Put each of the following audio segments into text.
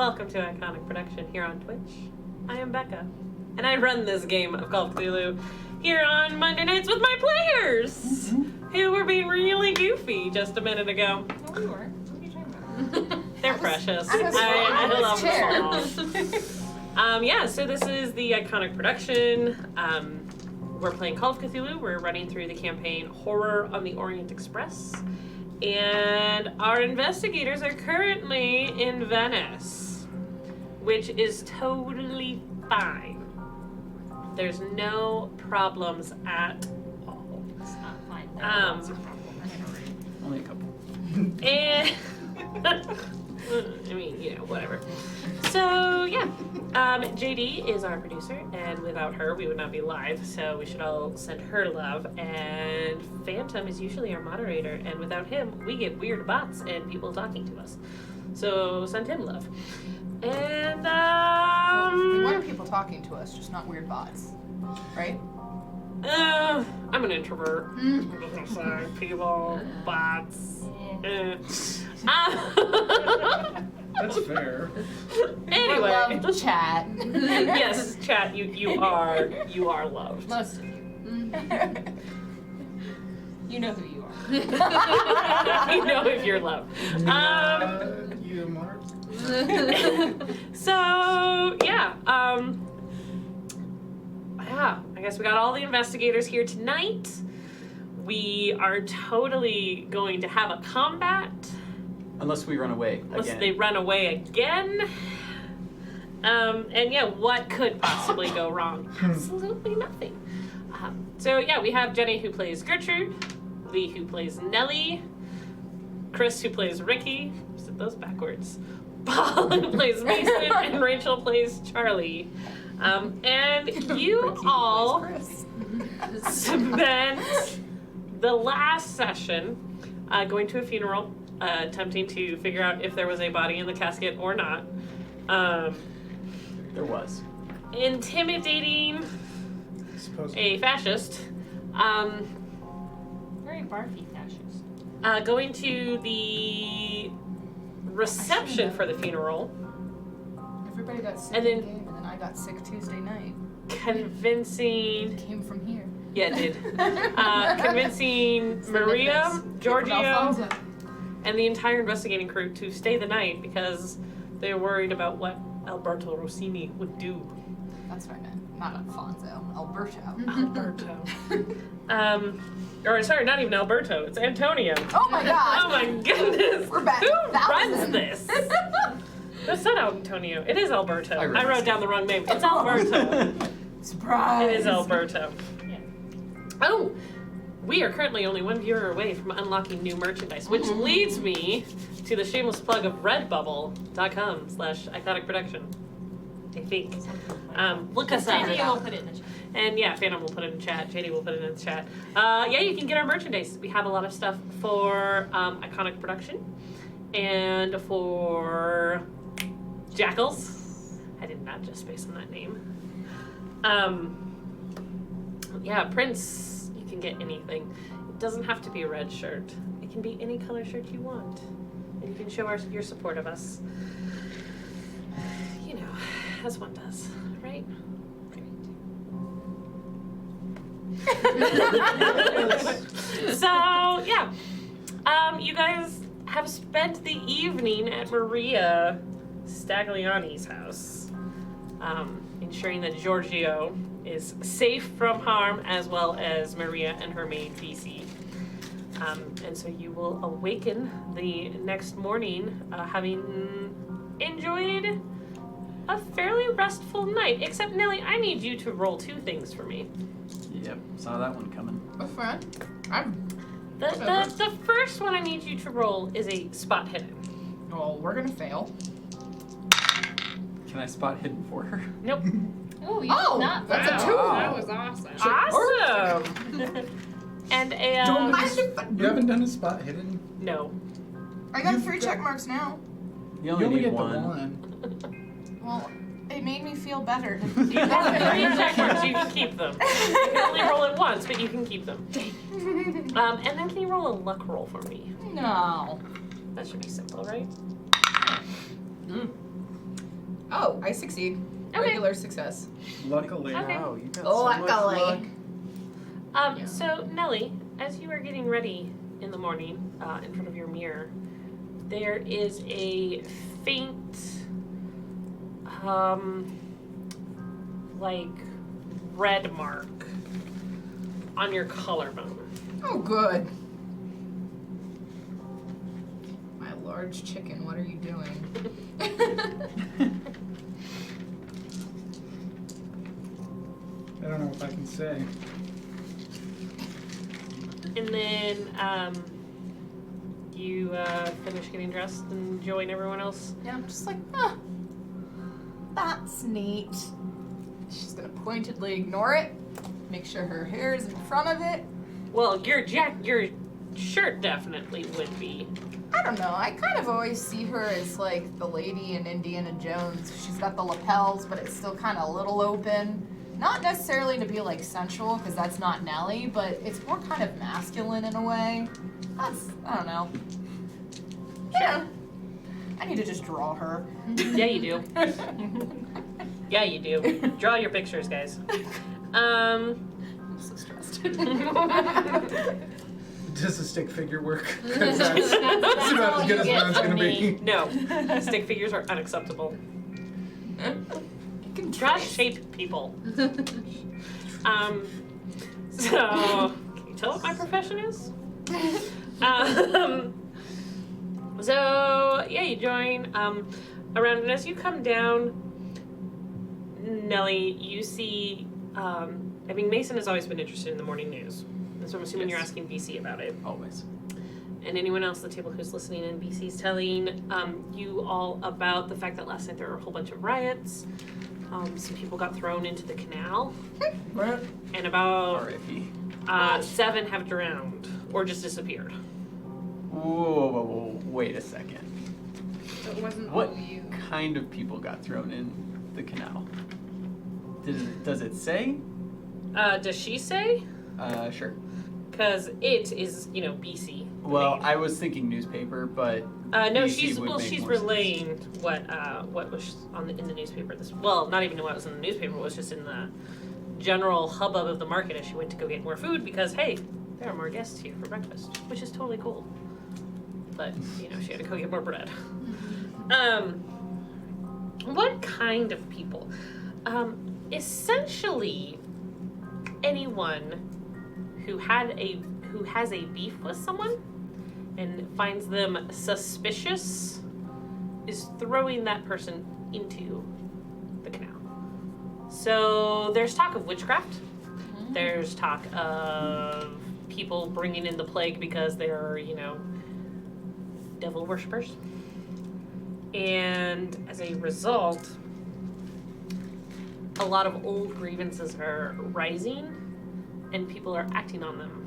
welcome to Iconic Production here on Twitch. I am Becca, and I run this game of Call of Cthulhu here on Monday nights with my players, who were being really goofy just a minute ago. No, we weren't. What are you talking about? They're precious. I love them all. Yeah, so this is the Iconic Production. We're playing Call of Cthulhu. We're running through the campaign Horror on the Orient Express. And our investigators are currently in Venice, which is totally fine. There's no problems at all. It's not fine. Only a couple. And I mean, you know, whatever. So yeah, JD is our producer, and without her, we would not be live. So we should all send her love. And Phantom is usually our moderator, and without him, we get weird bots and people talking to us. So send him love. And We want people talking to us, just not weird bots, right? I'm an introvert. So people, bots. That's fair. Anyway, Love the chat. yes, chat. You are loved. Most of you. You know who you are. You know if you're loved. You, Mark? So yeah, yeah. I guess we got all the investigators here tonight. We are totally going to have a combat. Unless we run away Unless again. they run away again. And yeah, what could possibly go wrong? Absolutely nothing. So yeah, we have Jenny who plays Gertrude, Lee who plays Nellie, Chris who plays Ricky, said those backwards, Paul who plays Mason, and Rachel plays Charlie. And you Ricky all plays Chris. spent the last session going to a funeral, attempting to figure out if there was a body in the casket or not. There was. Intimidating a fascist. Very barfy fascist. Going to the reception for the funeral. Everybody got sick And then- in the game, and then I got sick Tuesday night. Convincing. Came from here. Yeah, it did. Convincing Maria, Giorgio, Alfonso. and the entire investigating crew to stay the night because they were worried about what Alberto Rossini would do. That's what I meant. Not Alfonso. Alberto. Alberto. Or sorry, not even Alberto. It's Antonio. Oh my god. Oh my goodness. We're back Who to 1,000. runs this? That's not Antonio. It is Alberto. I I wrote down the wrong name. It's Alberto. Surprise. It is Alberto. Yeah. Oh, we are currently only one viewer away from unlocking new merchandise, which leads me to the shameless plug of redbubble.com/iconic production. I think. Look us up. Jenny will put it in the chat. And yeah, Phantom will put it in chat. JD will put it in the chat. Yeah, you can get our merchandise. We have a lot of stuff for Iconic Production and for Jackals. I did not just space on that name. Yeah, Prince, you can get anything. It doesn't have to be a red shirt. It can be any color shirt you want. And you can show your support of us. You know, as one does, right? So, yeah. You guys have spent the evening at Maria Stagliani's house, ensuring that Giorgio is safe from harm, as well as Maria and her maid, BC. And so you will awaken the next morning having enjoyed a fairly restful night. Except, Nellie, I need you to roll 2 things for me. Yep, saw that one coming. What's fun? I'm. The first one I need you to roll is a spot hidden. Well, we're gonna fail. Can I spot hidden for her? Nope. Oh, you Oh, did not. that's a Wow. 2. That was awesome. Awesome! And a, You haven't done a spot hidden? no. I got You 3 got- check marks now. You You only only need get one. the one. Well, it made me feel better. You got 3 check marks, you can keep them. You can only roll it once, but you can keep them. And then can you roll a luck roll for me? No. That should be simple, right? Oh, I succeed. Okay. Regular success. Luckily. Okay. Wow, you got Oh, so much luck. Yeah. So Nellie, as you are getting ready in the morning, in front of your mirror, there is a faint, like red mark on your collarbone. Oh, good. My large chicken, what are you doing? I don't know if I can say. And then you finish getting dressed and join everyone else. Yeah, I'm just like, that's neat. She's gonna pointedly ignore it, make sure her hair is in front of it. Well, your shirt definitely would be. I don't know, I kind of always see her as like the lady in Indiana Jones. She's got the lapels, but it's still kind of a little open. Not necessarily to be like sensual, because that's not Nellie, but it's more kind of masculine in a way. I don't know. Yeah. I need to just draw her. Yeah, you do. Yeah, you do. Draw your pictures, guys. I'm so stressed. Does the stick figure work? 'Cause that's about as good as mine's gonna be. No, stick figures are unacceptable. Draw shape people. So, can you tell what my profession is? So, yeah, you join around, and as you come down, Nellie, you see, I mean, Mason has always been interested in the morning news, and so I'm assuming you're asking BC about it. Always. And anyone else at the table who's listening, and BC's telling you all about the fact that last night there were a whole bunch of riots. Some people got thrown into the canal, and about R.I.P. 7 have drowned or just disappeared. Whoa, wait a second. So it wasn't What all you. kind of people got thrown in the canal? Does it say? Does she say? Sure. Because it is, BC. Well, I was thinking newspaper, but no, BC would make she's more sense. relaying what was in the newspaper. Not even what was in the newspaper. Was just in the general hubbub of the market as she went to go get more food because hey, there are more guests here for breakfast, which is totally cool. But she had to go get more bread. What kind of people? Essentially, anyone who has a beef with someone and finds them suspicious is throwing that person into the canal. So there's talk of witchcraft. There's talk of people bringing in the plague because they're, devil worshippers. And as a result, a lot of old grievances are rising and people are acting on them.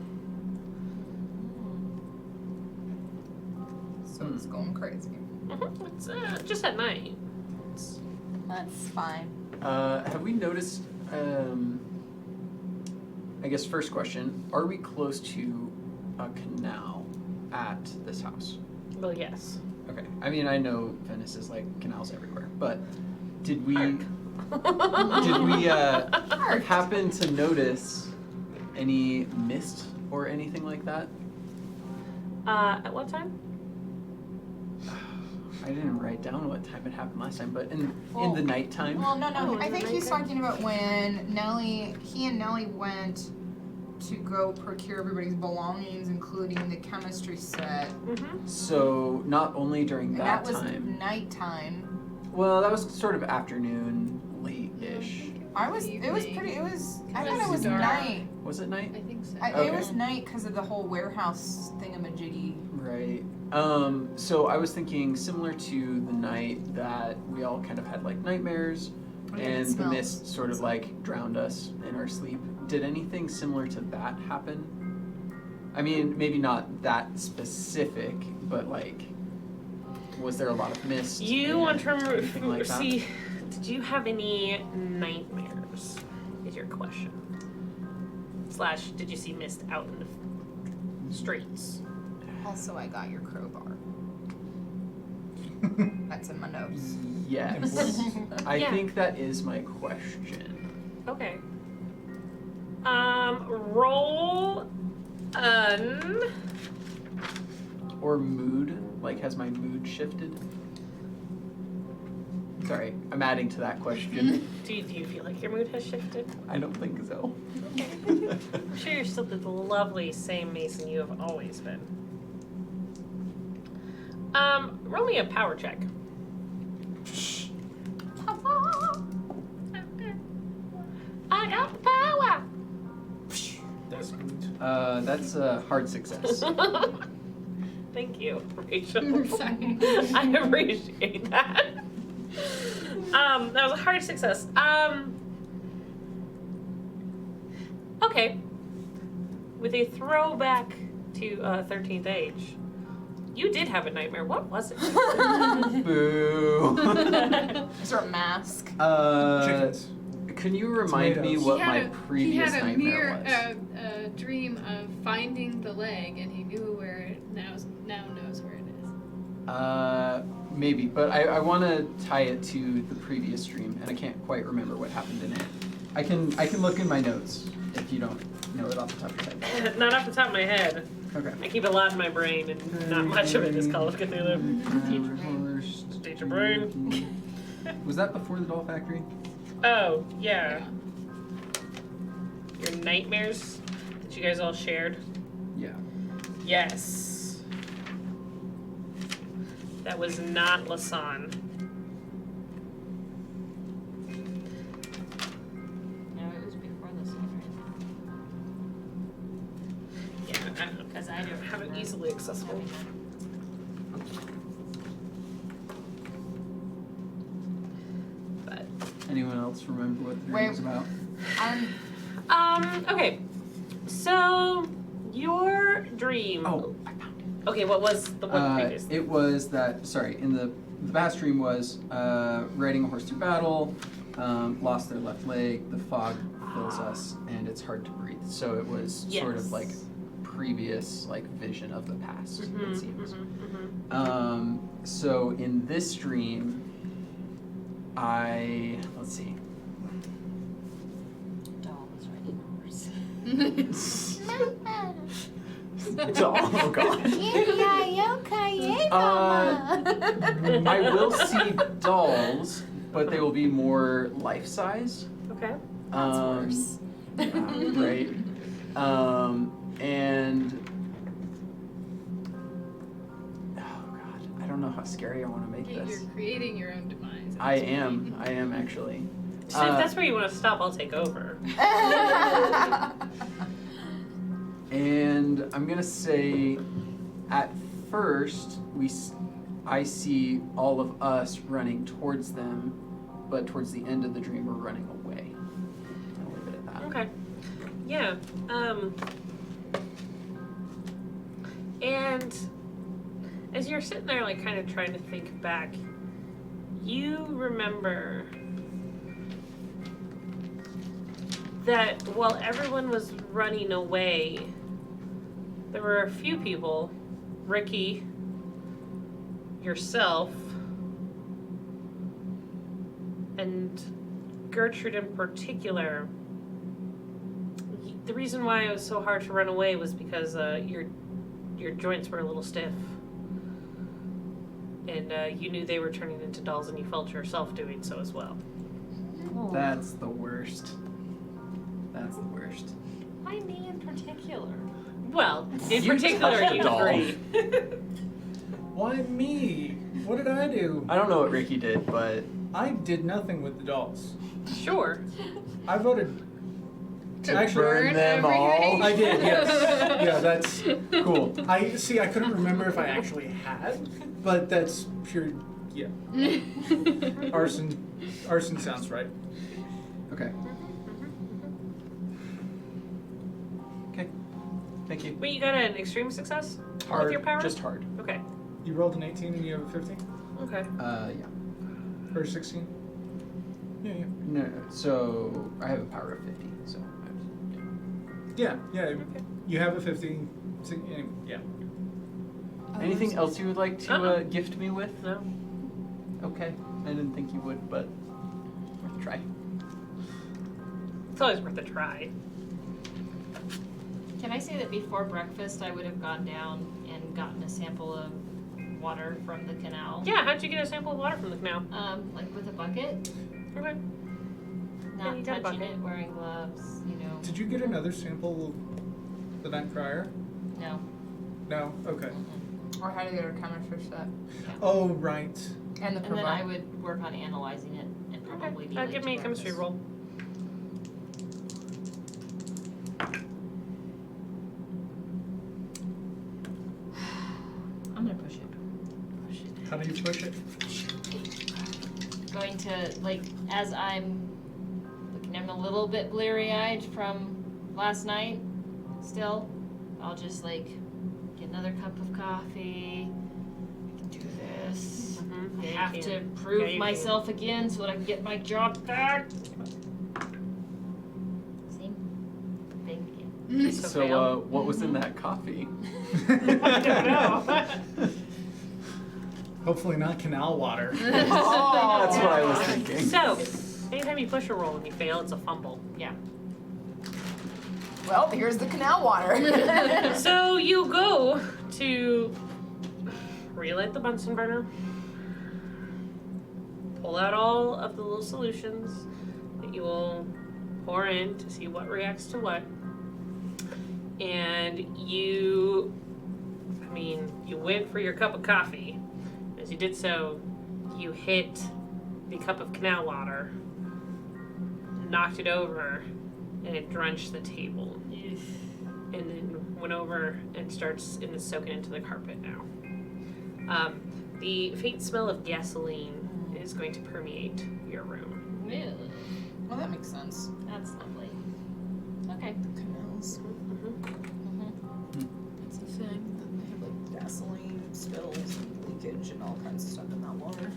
So it's going crazy. It's just at night. That's fine. Have we noticed, I guess first question, are we close to a canal at this house? Well, yes. Okay. I mean, I know Venice is like canals everywhere, but did we happen to notice any mist or anything like that? At what time? I didn't write down what time it happened last time, but in the nighttime. Well, no. Oh, I think is it he's nighttime? talking about when he and Nellie went to go procure everybody's belongings, including the chemistry set. Mm-hmm. So not only during And that that was time. nighttime. Well, that was sort of afternoon, late-ish. I thought it was dark. night. Was it night? I think so. Okay. It was night because of the whole warehouse thingamajiggy. Right. So I was thinking similar to the night that we all kind of had like nightmares Yeah, it and the smells. mist sort of like drowned us in our sleep. Did anything similar to that happen? I mean, maybe not that specific, but like, was there a lot of mist? You and want to anything like that? see, did you have any nightmares? Is your question. / did you see mist out in the streets? Also, I got your crowbar. That's in my notes. Yes. I Yeah. think that is my question. Okay. Roll an. Or mood? Like, has my mood shifted? Sorry, I'm adding to that question. Do you feel like your mood has shifted? I don't think so. I'm sure you're still the lovely same Mason you have always been. Roll me a power check. I got the power. That's good. That's a hard success. Thank you, Rachel. Sorry. I appreciate that. That was a hard success. Okay. With a throwback to 13th age, you did have a nightmare. What was it? Boo. Is there a mask? Chickens. Can you remind me Tomatoes. what He my had previous a nightmare near was? dream of finding the leg, and he knew where it now knows where it is. Maybe, but I want to tie it to the previous stream, and I can't quite remember what happened in it. I can look in my notes if you don't know it off the top of your head. Not off the top of my head. Okay. I keep a lot in my brain, and not much of it is Call of Cthulhu. Teach your brain. Was that before the Doll Factory? Oh, yeah. Your nightmares that you guys all shared? Yeah. Yes. That was not Lasan. No, it was before the sun, Yeah, I don't know. because I don't Have it remember easily accessible. But, Anyone else remember what the dream was about? okay. So, your dream. Oh, I found it. Okay, what was the one previous? It was that, sorry, in the past dream was riding a horse to battle, lost their left leg, the fog fills us, and it's hard to breathe. So it was sort of Yes. like previous like vision of the past, Mhm, it seems. mhm, mhm. So in this dream, let's see. Doll was riding a horse. Oh god. I will see dolls, but they will be more life-size. Okay. That's worse. Right. And oh god, I don't know how scary I want to make You're this. creating your own demise. I am actually. So if that's where you want to stop, I'll take over. And I'm gonna say, at first I see all of us running towards them, but towards the end of the dream we're running away. I'll leave it at that. Okay. Yeah. And as you're sitting there, like, kind of trying to think back, you remember that while everyone was running away, there were a few people, Ricky, yourself, and Gertrude in particular. The reason why it was so hard to run away was because your joints were a little stiff. And you knew they were turning into dolls, and you felt yourself doing so as well. That's the worst. That's the worst. Why me in particular? Well, in You particular, touched a you doll. three. Why me? What did I do? I don't know what Ricky did, but I did nothing with the dolls. Sure. I voted. To Actually, burn them all. everything? I did, yes. Yeah, that's cool. I couldn't remember if I actually had, but that's pure. Yeah, arson. Arson sounds right. Okay. Okay. Thank you. Wait, you got an extreme success Hard. with your power? Just hard. Okay. You rolled an 18 and you have a 15 Okay. Yeah. or 16. Yeah, yeah. No. So I have a power of 50. So. Yeah, yeah. You have a 15. Yeah. Anything else you would like to Uh-uh. gift me with? No. Okay. I didn't think you would, but worth a try. It's always worth a try. Can I say that before breakfast I would have gone down and gotten a sample of water from the canal? Yeah, how'd you get a sample of water from the canal? Like with a bucket, Okay. not you got a touching bucket. it, wearing gloves, you know. Did you get another sample the night prior? No. No? Okay. Or how to get our chemistry set. Oh, right. And the And then I provide. would work on analyzing it and probably be late Give to me a chemistry breakfast. roll. I'm gonna push it. How do you push it? Going to, like, as I'm looking, I'm a little bit bleary-eyed from last night still. I'll just, like, get another cup of coffee. I can do this. Mm-hmm. I have to prove myself again so that I can get my job back. See? Big again. So, what was in that coffee? I don't know. Hopefully not canal water. Oh, that's what I was thinking. So, anytime you push a roll and you fail, it's a fumble. Yeah. Well, here's the canal water. So you go to relight the Bunsen burner, pull out all of the little solutions that you will pour in to see what reacts to what, and you went for your cup of coffee. As you did so, you hit the cup of canal water, knocked it over, and it drenched the table. And then went over and starts and is soaking into the carpet now. The faint smell of gasoline is going to permeate your room. Really? Well, that makes sense. That's lovely. Okay. Canals. It's a thing. Then they have like gasoline spills and leakage and all kinds of stuff in that water.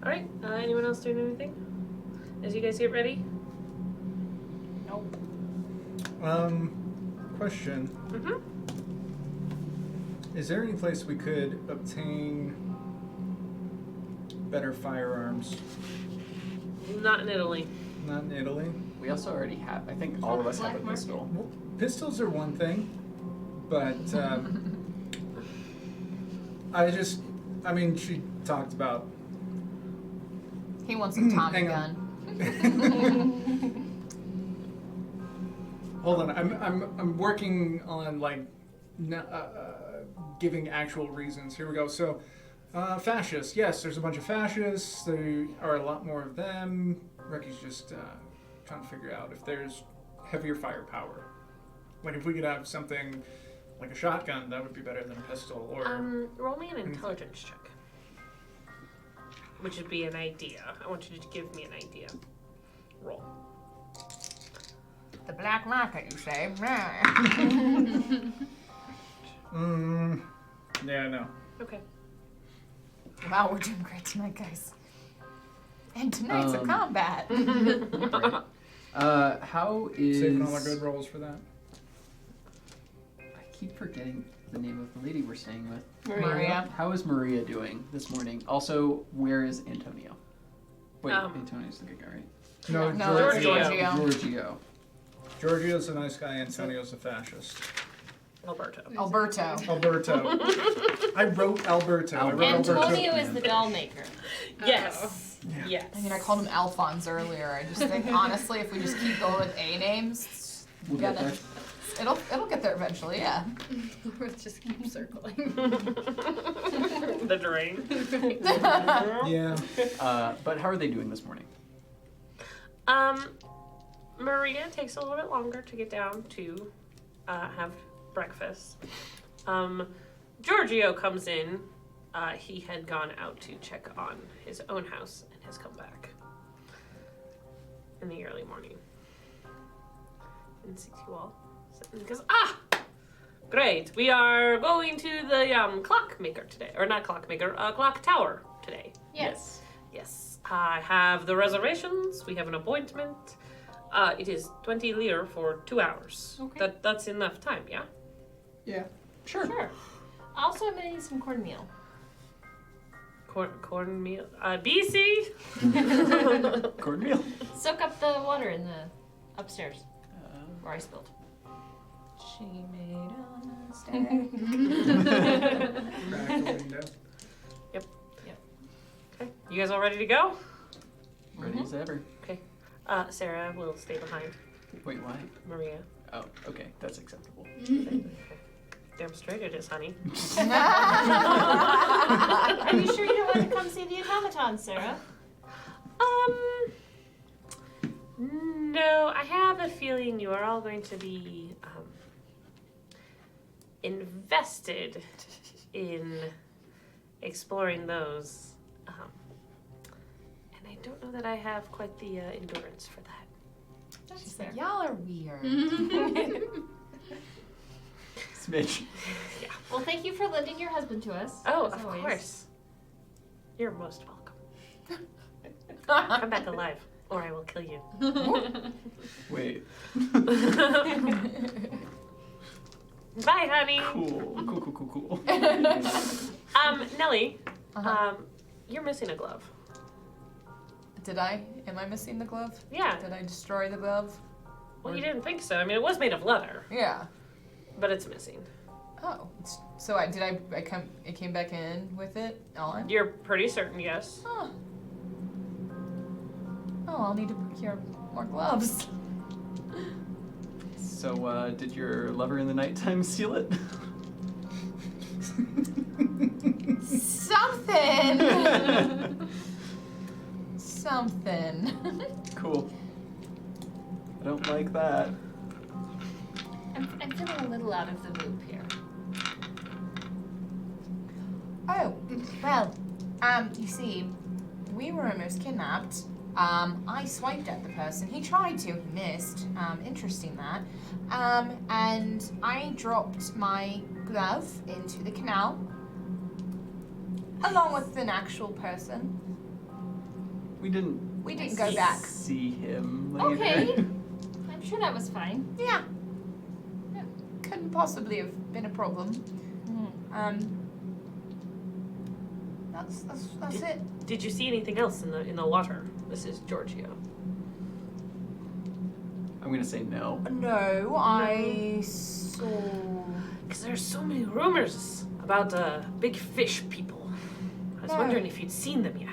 Alright, anyone else doing anything? As you guys get ready? Nope. Question. Mm-hmm. Is there any place we could obtain better firearms? Not in Italy. Not in Italy? We also already have, I think all of us have a Black pistol. Well, pistols are one thing, but she talked about. He wants a Tommy Hang gun. on. Hold on, I'm working on giving actual reasons. Here we go. So, fascists. Yes, there's a bunch of fascists. There are a lot more of them. Recky's just trying to figure out if there's heavier firepower. Like if we could have something like a shotgun, that would be better than a pistol. Or Roll me an intelligence check. Which would be an idea. I want you to give me an idea. Roll. The black market, you say? yeah, no. Okay. Wow, we're doing great tonight, guys. And tonight's a combat. Right. How is... Saving all our good rolls for that. I keep forgetting the name of the lady we're staying with. Maria. How is Maria doing this morning? Also, where is Antonio? Wait, Antonio's the good guy, right? No, No, it's Giorgio. Giorgio. Giorgio's a nice guy, Antonio's a fascist. Alberto. Alberto. Alberto. I wrote Alberto. I wrote Antonio Alberto. is the doll maker. Yes. Yeah. Yes. I mean, I called him Alphonse earlier. I just think, honestly, if we just keep going with A names, We'll get there. it'll get there eventually, yeah. We'll just keep circling. The drain. Yeah. But how are they doing this morning? Maria takes a little bit longer to get down to have breakfast. Giorgio comes in. He had gone out to check on his own house and has come back in the early morning. And sees you all. And goes, great. We are going to the clockmaker today. Or not clockmaker, clock tower today. Yes. Yes. I have the reservations. We have an appointment. It is 20 lire for 2 hours. Okay. That's enough time, yeah? Yeah. Sure. Sure. Also, I'm gonna need some cornmeal. Cornmeal. BC. Cornmeal. Soak up the water in the upstairs where I spilled. She made a mistake. Crack the window. Okay. You guys all ready to go? Ready as ever. Sarah will stay behind. Wait, why? Maria. Oh, okay. That's acceptable. Damn straight it is, honey. Are you sure you don't want to come see the automatons, Sarah? No, I have a feeling you are all going to be invested in exploring those. And I don't know that I have quite the endurance for that. That's fair. Y'all are weird. Smidge. Well, thank you for lending your husband to us. Oh, as of always. course. You're most welcome. Come back alive, or I will kill you. Wait. Bye, honey. Cool. Nellie, Uh-huh. you're missing a glove. Did I? Am I missing the glove? Yeah. Did I destroy the glove? Well, you didn't think so. I mean, it was made of leather, Yeah. but it's missing. Oh. So it came back in with it on? You're pretty certain, yes. Oh. Oh, I'll need to procure more gloves. So, did your lover in the nighttime steal it? Something. Something. Cool. I don't like that. I'm feeling a little out of the loop here. Oh, well, you see, we were almost kidnapped. I swiped at the person. He tried to, he missed. Interesting that. And I dropped my glove into the canal, along with an actual person. We didn't go back. see him later. Okay. I'm sure that was fine. Yeah. Couldn't possibly have been a problem. That's it. Did you see anything else in the water? This is Giorgio. I'm gonna say no. No, I saw. Because there's so many rumors about big fish people. I was No. wondering if you'd seen them yet.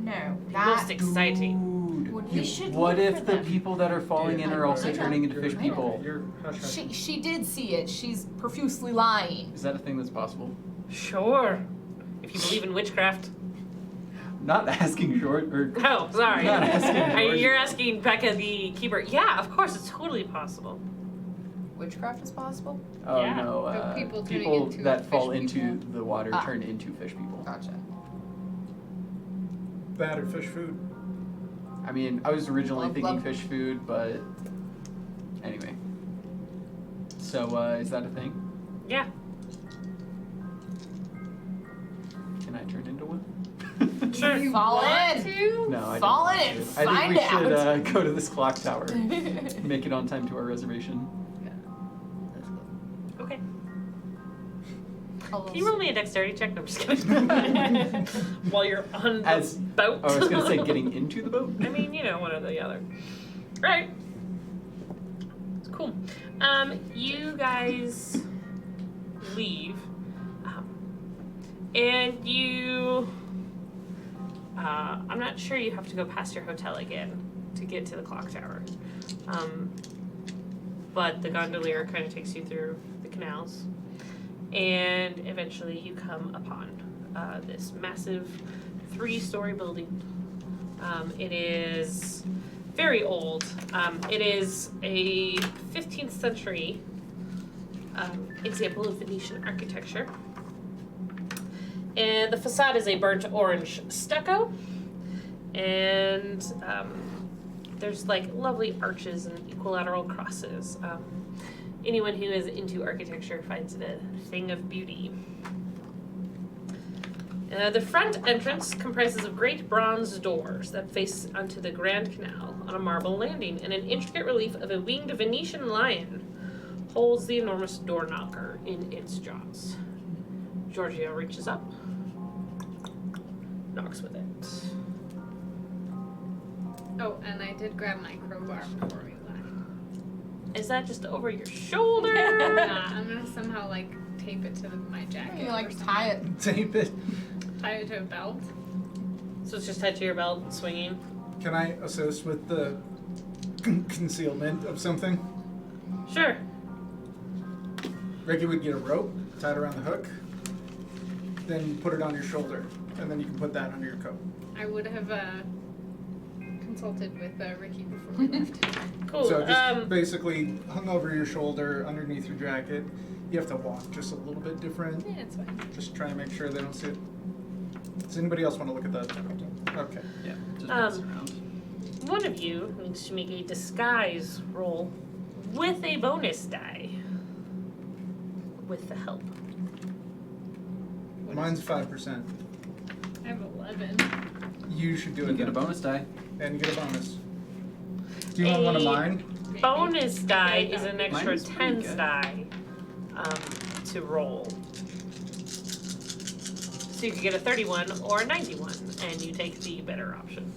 No, Most exciting. Dude, We should what look if for the them. people that are falling in are also I know. turning into fish people? You're hush hush. She did see it. She's profusely lying. Is that a thing that's possible? Sure. If you believe in witchcraft. Not asking short or Oh, sorry. Not asking George. You're asking Becca the keeper. Yeah, of course, it's totally possible. Witchcraft is possible. oh Yeah. no, The people turning people into that fish fall into people. the water Ah. turn into fish people. Gotcha. That or fish food. I mean, I was originally Love, thinking love. fish food, but anyway. So, is that a thing? Yeah. Can I turn into one? Sure. You Fall want in. to? No, I don't Fall want in to. and I think find we should out. go to this clock tower. Make it on time to our reservation. Okay. I'll Can you roll me a dexterity check? No, I'm just kidding. While you're on the As- boat. Oh, I was gonna say getting into the boat. I mean, one or the other. Right. It's cool. You guys leave. And you... I'm not sure you have to go past your hotel again to get to the clock tower. But the gondolier kind of takes you through the canals. And eventually you come upon this massive 3-story building. It is very old. It is a 15th century example of Venetian architecture. And the facade is a burnt orange stucco. And there's like lovely arches and equilateral crosses. Anyone who is into architecture finds it a thing of beauty. The front entrance comprises of great bronze doors that face onto the Grand Canal on a marble landing and an intricate relief of a winged Venetian lion holds the enormous door knocker in its jaws. Giorgio reaches up, knocks with it. Oh, and I did grab my crowbar before we left. Is that just over your shoulder? I'm gonna somehow like tape it to my jacket. You or like something. tie it. Tape it. Tie it to a belt. So it's just tied to your belt and swinging? Can I assist with the concealment of something? Sure. Ricky would get a rope, tie it around the hook, then put it on your shoulder, and then you can put that under your coat. I would have consulted with Ricky before we left. Cool. So just basically hung over your shoulder, underneath your jacket. You have to walk just a little bit different. Yeah, it's fine. Just try and make sure they don't see it. Does anybody else want to look at that? Okay. Yeah, just pass around. One of you needs to make a disguise roll with a bonus die. With the help. Mine's 5%. I have 11. You should do You it. get a then. bonus die. And you get a bonus. Do you want one of mine? Maybe. Bonus die Yeah, is an mine extra is pretty 10 good. die to roll. So you could get a 31 or a 91, and you take the better option.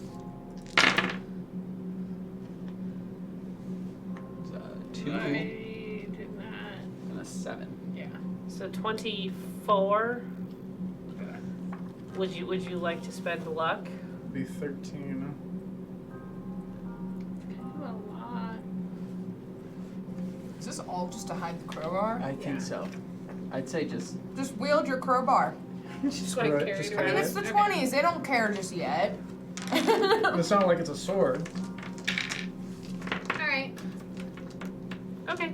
It's, 2 I did not. and a 7. Yeah. So 24. Would you like to spend luck? Be 13. A lot. Is this all just to hide the crowbar? I think so. I'd say just Just wield your crowbar. Just Screw like it, carried just I around. mean, carry it's the Okay. 20s. They don't care just yet. It's not like it's a sword. Alright. Okay.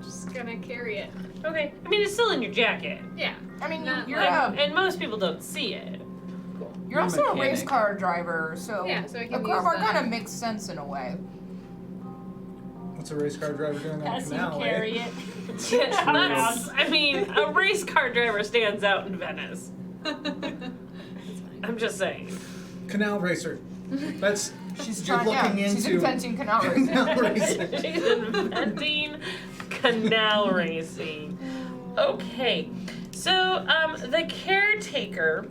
Just gonna carry it. Okay. I mean, it's still in your jacket. Yeah. I mean, Not you're And most people don't see it. you're You're a also a race mechanic. car driver, so Yeah, so I a can use crowbar that. kind of makes sense in a way. What's a race car driver doing on a As you canal? carry Eh? it. That's, I mean, a race car driver stands out in Venice. I'm just saying. Canal racer. That's She's You're trying. Yeah, looking she's into- inventing canal racing. canal racing. She's inventing canal racing. Okay, so the caretaker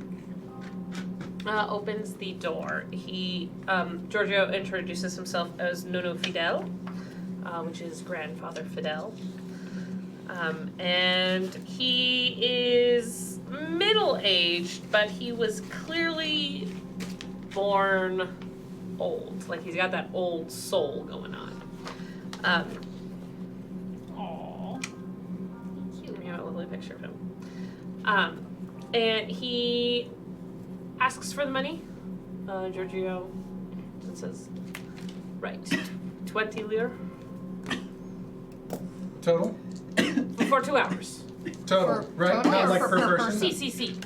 opens the door. He Giorgio introduces himself as Nono Fidel, which is grandfather Fidel, and he is middle-aged, but he was clearly born old. Like he's got that old soul going on. Aww. We have a lovely picture of him. And he asks for the money. Giorgio and says, right, 20 lire Total? for 2 hours. Total, right? total Not or like per per person? person? CCC.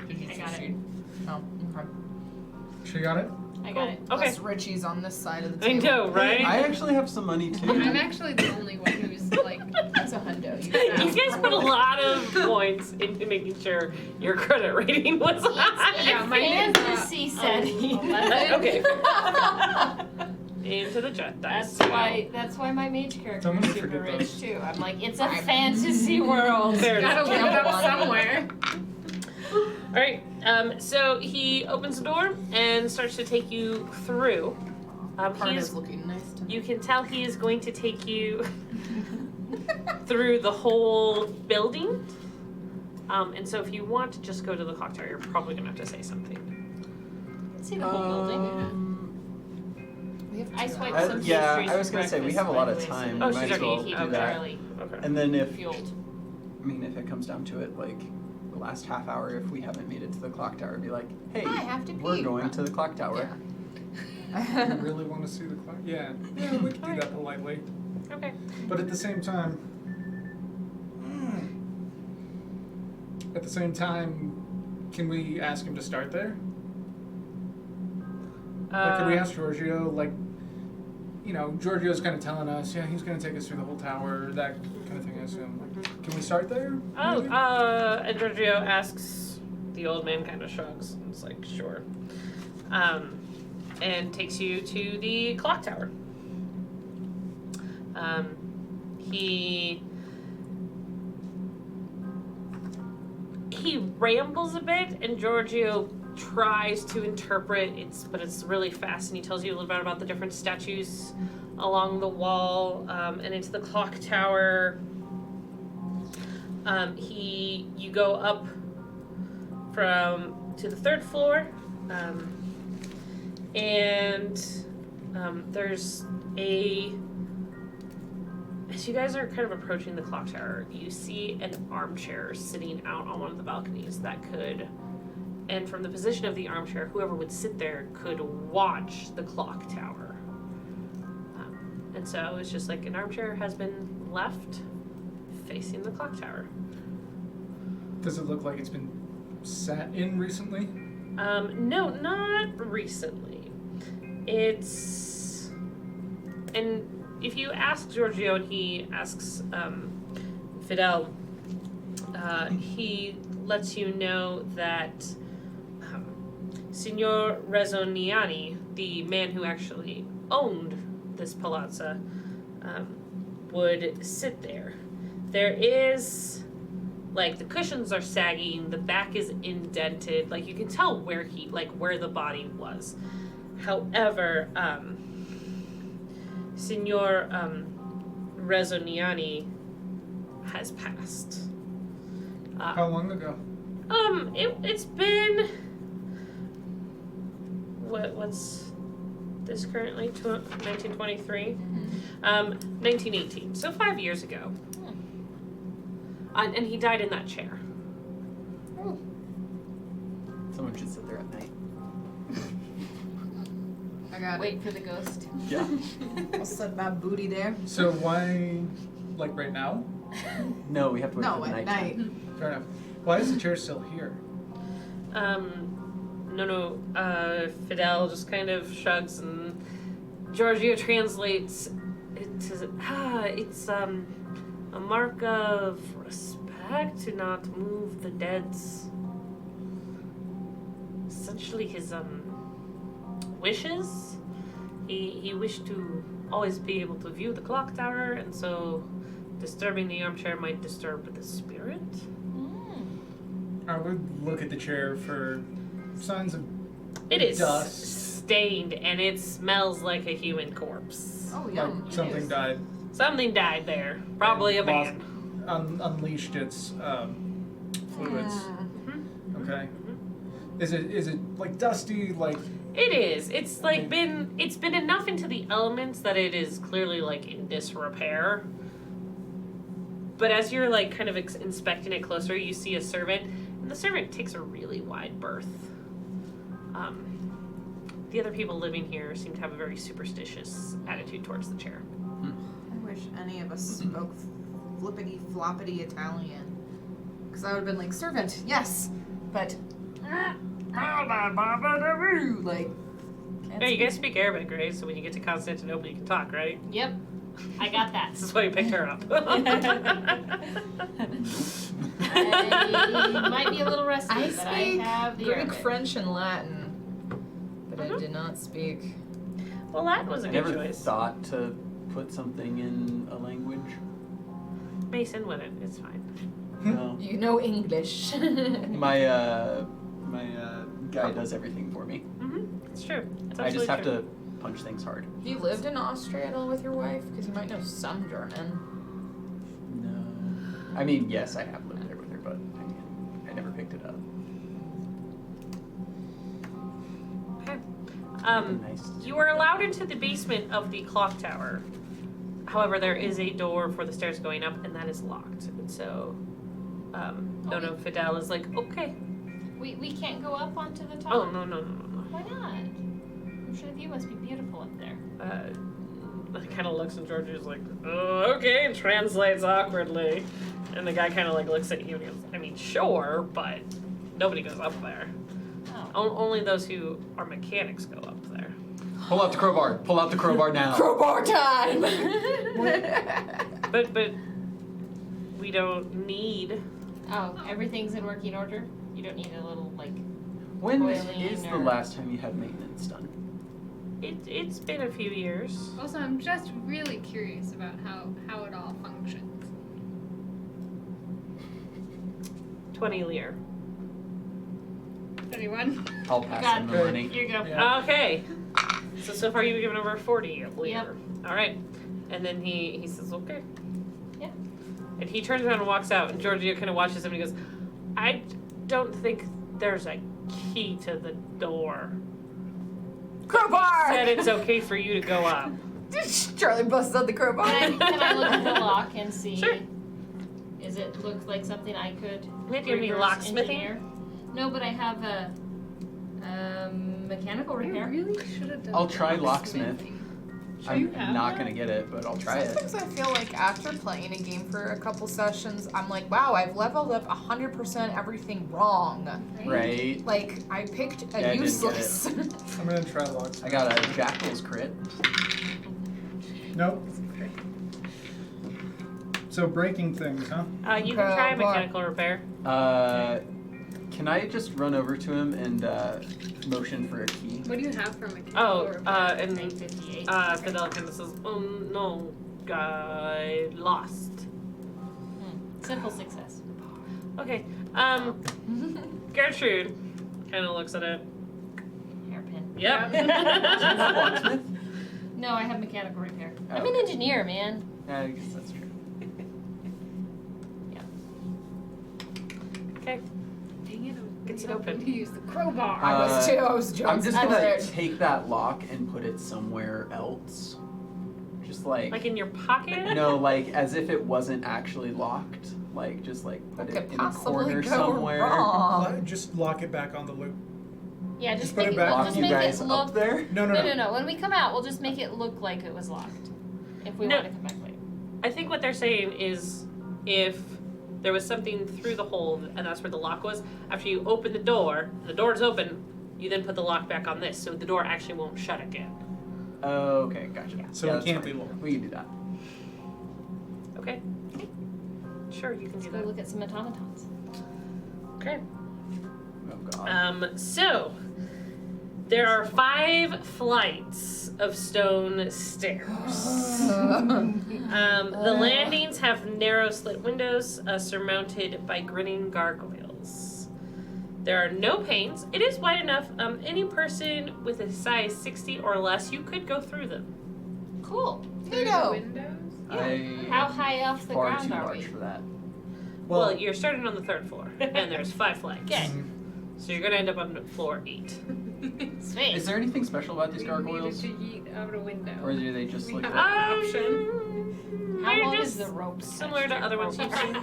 I got it. Oh, okay. She got it? I got it. Okay. Plus Richie's on this side of the I table. know, right? I actually have some money too. I'm actually the only one who's like, That's a hundo. You guys put a lot of points into making sure your credit rating was high. yeah, my Fantasy setting. 11. Okay. Into the jet dice. That's why my mage character I'm is gonna super forget rich those. too. I'm like, it's a fantasy world. Fair Gotta enough. live up somewhere. All right. So he opens the door and starts to take you through. Part He is is, looking nice to me. you can tell he is going to take you through the whole building. And so if you want to just go to the clock tower, you're probably gonna have to say something. See the whole building. We have I to- swiped I- some yeah, pastries I was for gonna say, we breakfast, have a by lot the of way, so time. that Oh, We she's might as already well keep do it that. early Okay. And then if fueled. I mean, if it comes down to it, like the last half hour, if we haven't made it to the clock tower, be like, hey, I have to we're pee. going to the clock tower. You really want to see the clock? Yeah. Yeah, we can do that politely. Okay. But at the same time, can we ask him to start there? Like, could we ask Giorgio, like, you know, Giorgio's kind of telling us, yeah, he's going to take us through the whole tower, that kind of thing, I assume. Like, can we start there? Oh, maybe? and Giorgio asks, the old man kind of shrugs and is like, sure. And takes you to the clock tower. He rambles a bit, and Giorgio tries to interpret but it's really fast, and he tells you a little bit about the different statues along the wall, and into the clock tower. You go up to the third floor, and there's as you guys are kind of approaching the clock tower, you see an armchair sitting out on one of the balconies and from the position of the armchair, whoever would sit there could watch the clock tower. And so it's just like an armchair has been left facing the clock tower. Does it look like it's been sat in recently? No, not recently. And if you ask Giorgio and he asks Fidel, he lets you know that Signor Rezzoniani, the man who actually owned this palazzo, would sit there. There is, like, the cushions are sagging, the back is indented, like, you can tell where the body was. However, Signor Rezzoniani has passed. How long ago? It's been what's this currently? 1923, 1918. So 5 years ago. And he died in that chair. Someone should sit there at night. I got Wait for the ghost. Yeah. I'll set my booty there. So why, like right now? No, we have to wait No, for the at night. night. Fair enough. Why is the chair still here? No. Fidel just kind of shrugs, and Giorgio translates it to, it's a mark of respect to not move the dead's, essentially his wishes. He wished to always be able to view the clock tower, and so disturbing the armchair might disturb the spirit. I would look at the chair for signs of It is dust. stained, and it smells like a human corpse. Oh, Like yum. something died. Something died there. Probably a Lost- man. Unleashed its fluids. Mm-hmm. Okay. Is it like dusty? Like It is. It's like it's been enough into the elements that it is clearly like in disrepair. But as you're like kind of inspecting it closer, you see a servant, and the servant takes a really wide berth. The other people living here seem to have a very superstitious attitude towards the chair. I wish any of us spoke flippity floppity Italian. Because I would have been like, servant, yes, but. Like. Yeah, you guys speak Arabic, right? So when you get to Constantinople, you can talk, right? Yep, I got that. This is why you picked her up. I might be a little rusty, I but I speak have the Greek, Arabic. French, and Latin, but I do not speak. Well, that was a I good never choice. thought to put something in a language. Mason wouldn't. It's fine. No. You know English. My guy does everything for me. It's true. It's I just absolutely have true. to punch things hard. Have you lived in Austria at all with your wife? Because you might know some German. No. I mean, yes, I have lived there with her, but I mean, I never picked it up. Okay. Nice. You are allowed into the basement of the clock tower. However, there is a door for the stairs going up, and that is locked. And so, no, Fidel is like, okay. We can't go up onto the top. Oh, no. Why not? I'm sure the view must be beautiful up there. Kind of looks, and George is like, oh, okay, and translates awkwardly. And the guy kind of like looks at you and goes, I mean, sure, but nobody goes up there. Oh. Only those who are mechanics go up there. Pull out the crowbar. Pull out the crowbar now. Crowbar time! But we don't need. Oh, everything's in working order? You don't need a little, like... When Boiling is the or- last time you had maintenance done? It's been a few years. Also, I'm just really curious about how it all functions. 20 lire. 31. I'll pass God. him the money. Here you go. Yeah. Okay. So far you've given over 40 lire. Yep. All right. And then he says, okay. Yeah. And he turns around and walks out, and Giorgio kind of watches him and he goes, I don't think there's a key to the door. Crowbar! Said it's okay for you to go up. Charlie busts out the crowbar. Can I look at the lock and see? Sure. Does it look like something I could Maybe you mean reverse locksmithing? engineer? No, but I have a mechanical I repair. really should have done I'll try locksmith. You I'm have not that? gonna get it, but I'll try it. Sometimes I feel like after playing a game for a couple sessions, I'm like, wow, I've leveled up 100% everything wrong. Right? Like, I picked Yeah, I a didn't get useless. I'm gonna try locksmith. I got a Jackal's crit. Nope. So breaking things, huh? You can try Crowbar. mechanical repair. Can I just run over to him and motion for a key? What do you have for mechanical Oh, repair? and 58. Fidel kind of says, oh no, guy lost. Simple success. Okay. Gertrude kind of looks at it. Hairpin. Yep. Do you have locksmith? No, I have mechanical repair. Oh, I'm an okay. engineer, man. Yeah, I guess that's true. Okay. Dang it, I'm Gets it really open. hoping to use the crowbar. I was too. I was I'm jumping just for gonna it. take that lock and put it somewhere else. Just Like in your pocket? no, like as if it wasn't actually locked. Like just like put What it could in a possibly corner go somewhere. wrong? Just lock it back on the loop. Yeah, Just just put make it it, back. we'll Lock just you make guys it up look. there. No. No. When we come out, we'll just make it look like it was locked. If we No. want to come back later. I think what they're saying is if there was something through the hole and that's where the lock was, after you open the door is open, you then put the lock back on this so the door actually won't shut again. Oh, okay, gotcha. So Yeah, it that's can't fine. be locked. We can do that. Okay. Sure, you can Let's do go that. look at some automatons. Okay. Oh god. So there are 5 flights of stone stairs. The landings have narrow slit windows surmounted by grinning gargoyles. There are no panes. It is wide enough. Any person with a size 60 or less, you could go through them. Cool. Through the Neato. windows? How high off the far ground too are large we? for that. Well, you're starting on the 3rd floor, and there's 5 flights. Okay. So you're gonna end up on floor 8. Sweet. Is there anything special about these We gargoyles? needed to yeet out a window. Or do they just We look have like an option. How they're long just is the rope? similar to other ones you've seen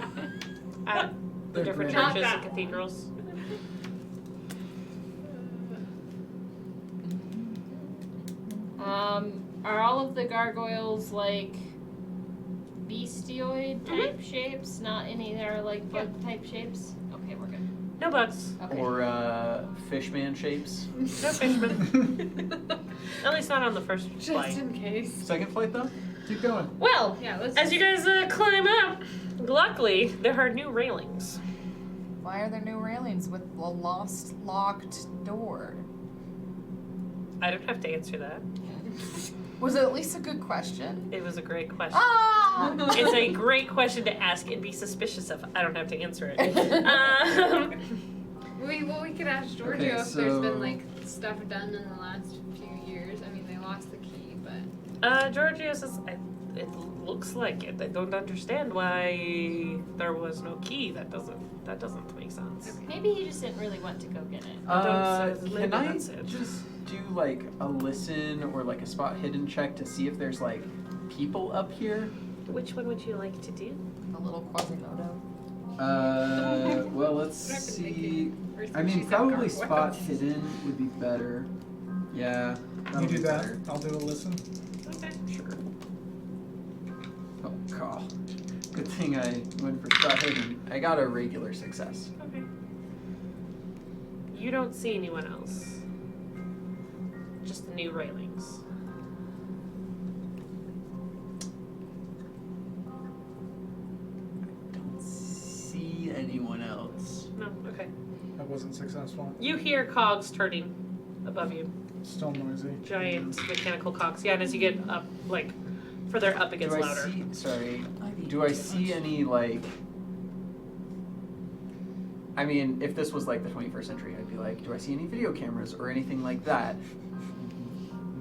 at the They're different great. churches Not and that. cathedrals. Are all of the gargoyles like beastioid type shapes? Not any that are like bug type shapes? Okay, we're good. No bugs. Okay. or fishman shapes? No fishmen. At least not on the first Just flight. in case. Second flight though? Keep going. Well, Yeah, let's as you guys climb up, luckily there are new railings. Why are there new railings with a lost locked door? I don't have to answer that. Was it at least a good question? It was a great question. Ah! It's a great question to ask and be suspicious of. I don't have to answer it. we could ask Giorgio Okay, if there's so- been like stuff done in the last few years. I mean, they lost the key, but Giorgio says, it looks like it. I don't understand why there was no key. That doesn't make sense. Maybe he just didn't really want to go get it. Maybe Can I that's it. just do like a listen or like a spot hidden check to see if there's like people up here? Which one would you like to do? A little Quasimodo. Well, let's What I've been see. thinking, first I when mean, she said probably gargoyles. spot hidden would be better. Yeah. that'll You be do that. better. I'll do a listen. Okay. Sure. Oh, God. Good thing I went for spot hidden. I got a regular success. Okay. You don't see anyone else. Just the new railings. Don't see anyone else. No, okay. That wasn't successful. You hear cogs turning above you. Still noisy. giant mechanical cocks. Yeah, and as you get up, like, further up, it gets Do I louder. see? Sorry. Do I see any like? I mean, if this was like the 21st century, I'd be like, do I see any video cameras or anything like that?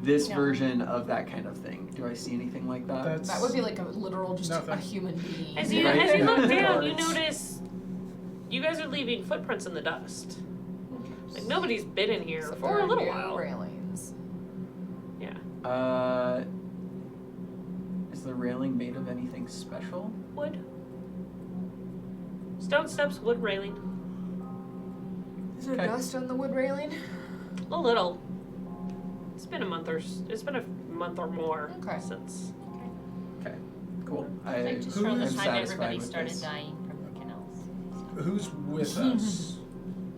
This No. version of that kind of thing. Do I see anything like that? That would be like a literal, just Nothing. a human being. As you, Right. as you look down, you Cards. notice you guys are leaving footprints in the dust. Like, nobody's been in here Except for there a are little new while. railings. Yeah. Is the railing made of anything special? Wood. Stone steps, wood railing. Is there Okay. dust on the wood railing? A little. It's been a month or more Okay. since. Okay, cool. Like just who from the is time satisfied everybody with started this. dying from the canals. Who's with us?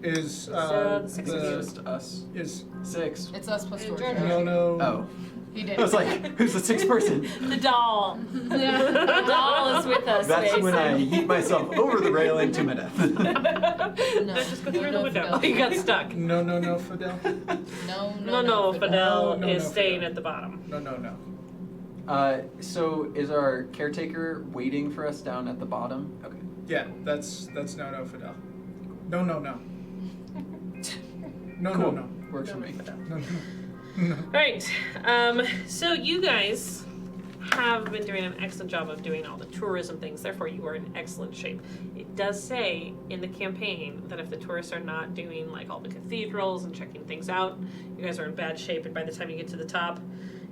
Is the six of you. Just us. is 6. It's us plus George. George. no. Oh, He I did. was like, who's the 6th person? The doll. The doll is with us. That's when I Mason. yeet myself over the railing to my death. No. Just go through the No, window. Fidel. You got stuck. No, Fidel. No, Fidel No, is no, staying Fidel. at the bottom. No. So is our caretaker waiting for us down at the bottom? Okay. Yeah, that's no, Fidel. No. No, Cool. no. Works for me. No. Right. So you guys have been doing an excellent job of doing all the tourism things, therefore you are in excellent shape. It does say in the campaign that if the tourists are not doing like all the cathedrals and checking things out, you guys are in bad shape, and by the time you get to the top,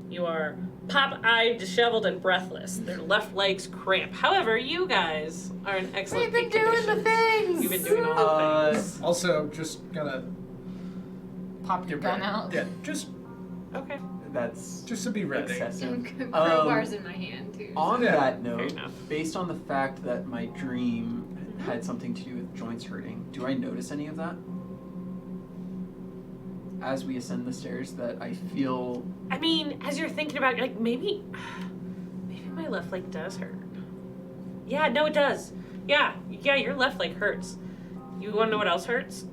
you are pop-eyed, disheveled, and breathless. Their left legs cramp. However, you guys are in excellent We've been peak doing the condition. things. You've been doing all the things. Also, just gonna Pop your gun out. Yeah, just Okay. That's to be ready. excessive. Crowbars in my hand too. On Yeah. that Fair note, enough. based on the fact that my dream had something to do with joints hurting, do I notice any of that? As we ascend the stairs, that I feel. I mean, as you're thinking about it, like maybe my left leg does hurt. Yeah, no, it does. Yeah, your left leg hurts. You want to know what else hurts?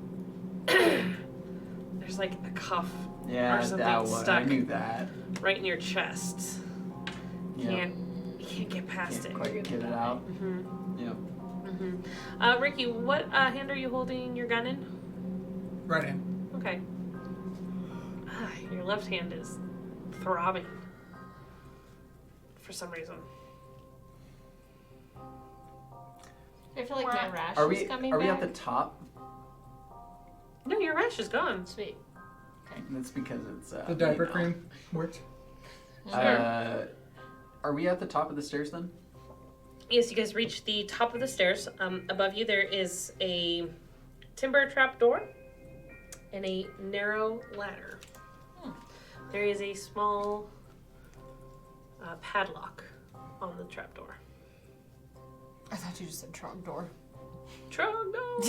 There's like a cuff Yeah, or something that one. I stuck knew that. right in your chest. Yeah. You can't get past Can't it. quite get it out. Mm-hmm. Yeah. Ricky, what hand are you holding your gun in? Right hand. Okay. Your left hand is throbbing for some reason. I feel like my rash Are is we coming are back. we at the top? No, your rash is gone. Sweet. That's because it's The diaper May now. cream worked. Are we at the top of the stairs then? Yes, you guys reach the top of the stairs. Above you, there is a timber trap door and a narrow ladder. There is a small padlock on the trap door. I thought you just said trog door. Trog door.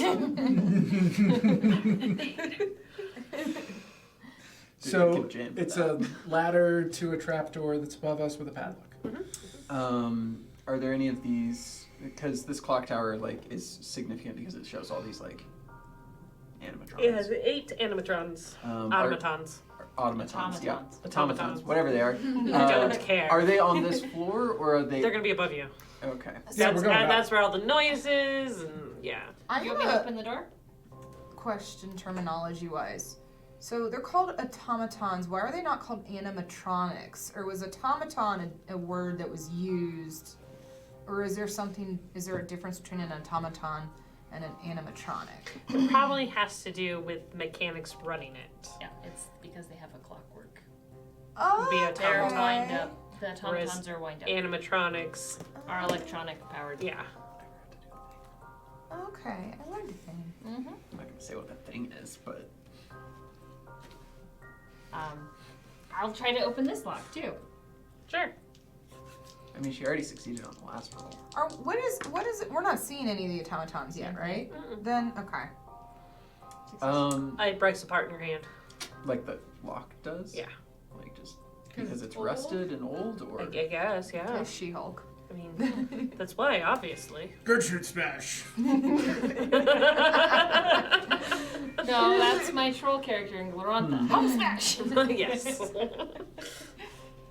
So could jam for it's that. a ladder to a trapdoor that's above us with a padlock. Are there any of these? Because this clock tower like is significant because it shows all these like animatronics. It has 8 animatrons. Automatons. Automatons. Yeah. Automatons. Automatons. Whatever they are. I don't care. Are they on this floor or are they? They're gonna be above you. Okay. Yeah, we're going up. That's where all the noise is, and yeah. I You have want me to a open the door? question terminology-wise. So they're called automatons. Why are they not called animatronics? Or was automaton a word that was used? Or is there a difference between an automaton and an animatronic? It probably has to do with mechanics running it. Yeah, it's because they have a clockwork. Oh, Be a They're automaton. wind up. The Whereas automatons are wind up. Animatronics, Are electronic powered. yeah. Okay, I learned a thing. Mm-hmm. I'm not gonna say what that thing is, but I'll try to open this lock too. Sure. I mean she already succeeded on the last roll. What is it? We're not seeing any of the automatons yet, right? Mm-mm. Then, okay. It breaks apart in your hand. Like the lock does? Yeah. Like just 'Cause because it's it's old? rusted and old or I guess, yeah. Okay, She-Hulk. I mean, that's why, obviously. Gertrude smash. No, that's my my troll character in Glorantha. Home smash! Yes.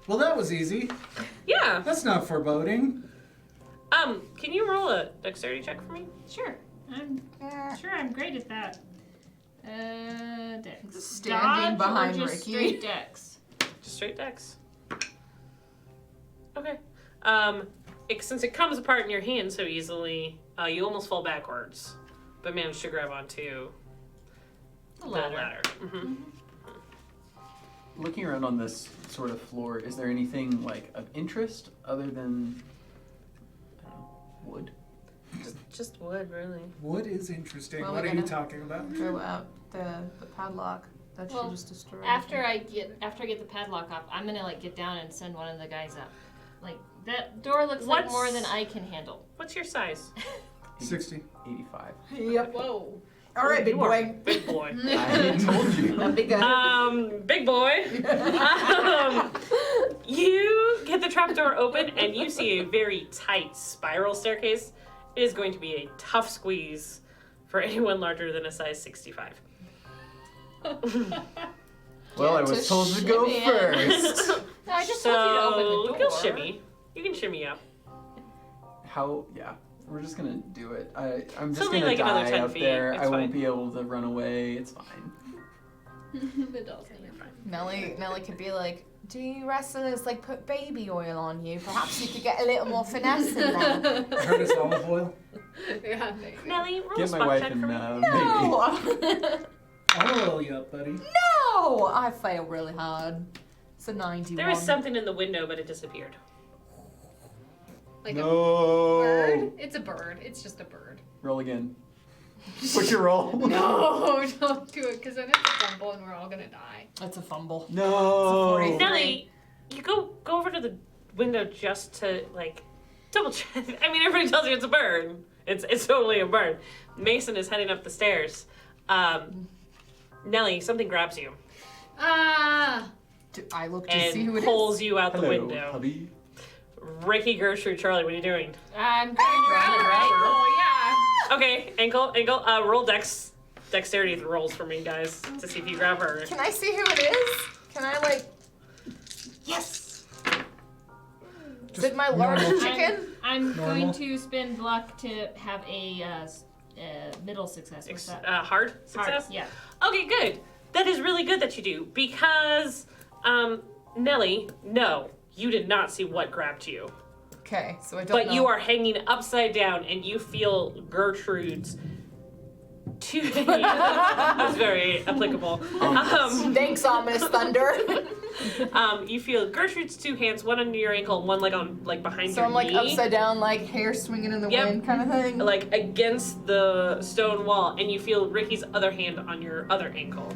Well, that was easy. Yeah. That's not foreboding. Can you roll a dexterity check for me? Sure. I'm sure I'm great at that. Dex. Standing Dodge behind or just Ricky. straight dex? Just straight dex. Okay. Since it comes apart in your hand so easily, you almost fall backwards, but manage to grab onto the ladder. Mm-hmm. Looking around on this sort of floor, is there anything like of interest other than I don't know, wood? Just wood, really. Wood is interesting. Well, What we're are you gonna- talking about? Throw out the padlock that Well, she just destroyed. After I get the padlock off, I'm gonna like get down and send one of the guys up. Like that door looks like What's- more than I can handle. What's your size? 60. 85. Yep. Whoa. All right, big You are boy. Big boy. I told you. A big guy. Big boy. You get the trapdoor open and you see a very tight spiral staircase. It is going to be a tough squeeze for anyone larger than a size 65. Well, I Get was to told to go shimmy in. first. No, I just told you to open the door. You'll shimmy. You can shimmy up. How? Yeah, we're just gonna do it. I'm just Something gonna like another die 10 up feet. there. It's I won't fine. be able to run away. It's fine. The doll's gonna be fine. Nelly could be like, do you wrestlers like put baby oil on you? Perhaps you could get a little more finesse in there. I heard it's olive oil. Yeah, there you go. Nelly, roll a Get my spot wife check and for me. baby. No! I'll oil you up, buddy. No! I failed really hard. It's a 91. There was something in the window, but it disappeared. Like No. a bird? It's a bird. It's just a bird. Roll again. What's your roll? No, don't do it, because then it's a fumble and we're all gonna die. It's a fumble. No. It's a 40. Nelly, you go over to the window just to like double check. I mean, everybody tells you it's a bird. It's only a bird. Mason is heading up the stairs. Nelly, something grabs you Ah! I look to see who and it pulls is. you out the Hello, window. hubby. Ricky, Gertrude, Charlie, what are you doing? I'm going to run it, right? Oh, yeah. Okay, ankle. Roll dexterity rolls for me, guys, to see if you grab her. Can I see who it is? Can I like? Yes. Is it my large normal. chicken? I'm Normal. going to spend luck to have a middle success. What's that? Hard success. Hard, yeah. Okay, good. That is really good that you do because, Nelly, no, you did not see what grabbed you. Okay, so I don't But know. you are hanging upside down and you feel Gertrude's two That's very applicable. Thanks, ominous thunder. You feel Gertrude's two hands, one under your ankle, one like behind So your I'm like knee. upside down, like hair swinging in the Yep. wind kind of thing. Like against the stone wall, and you feel Ricky's other hand on your other ankle.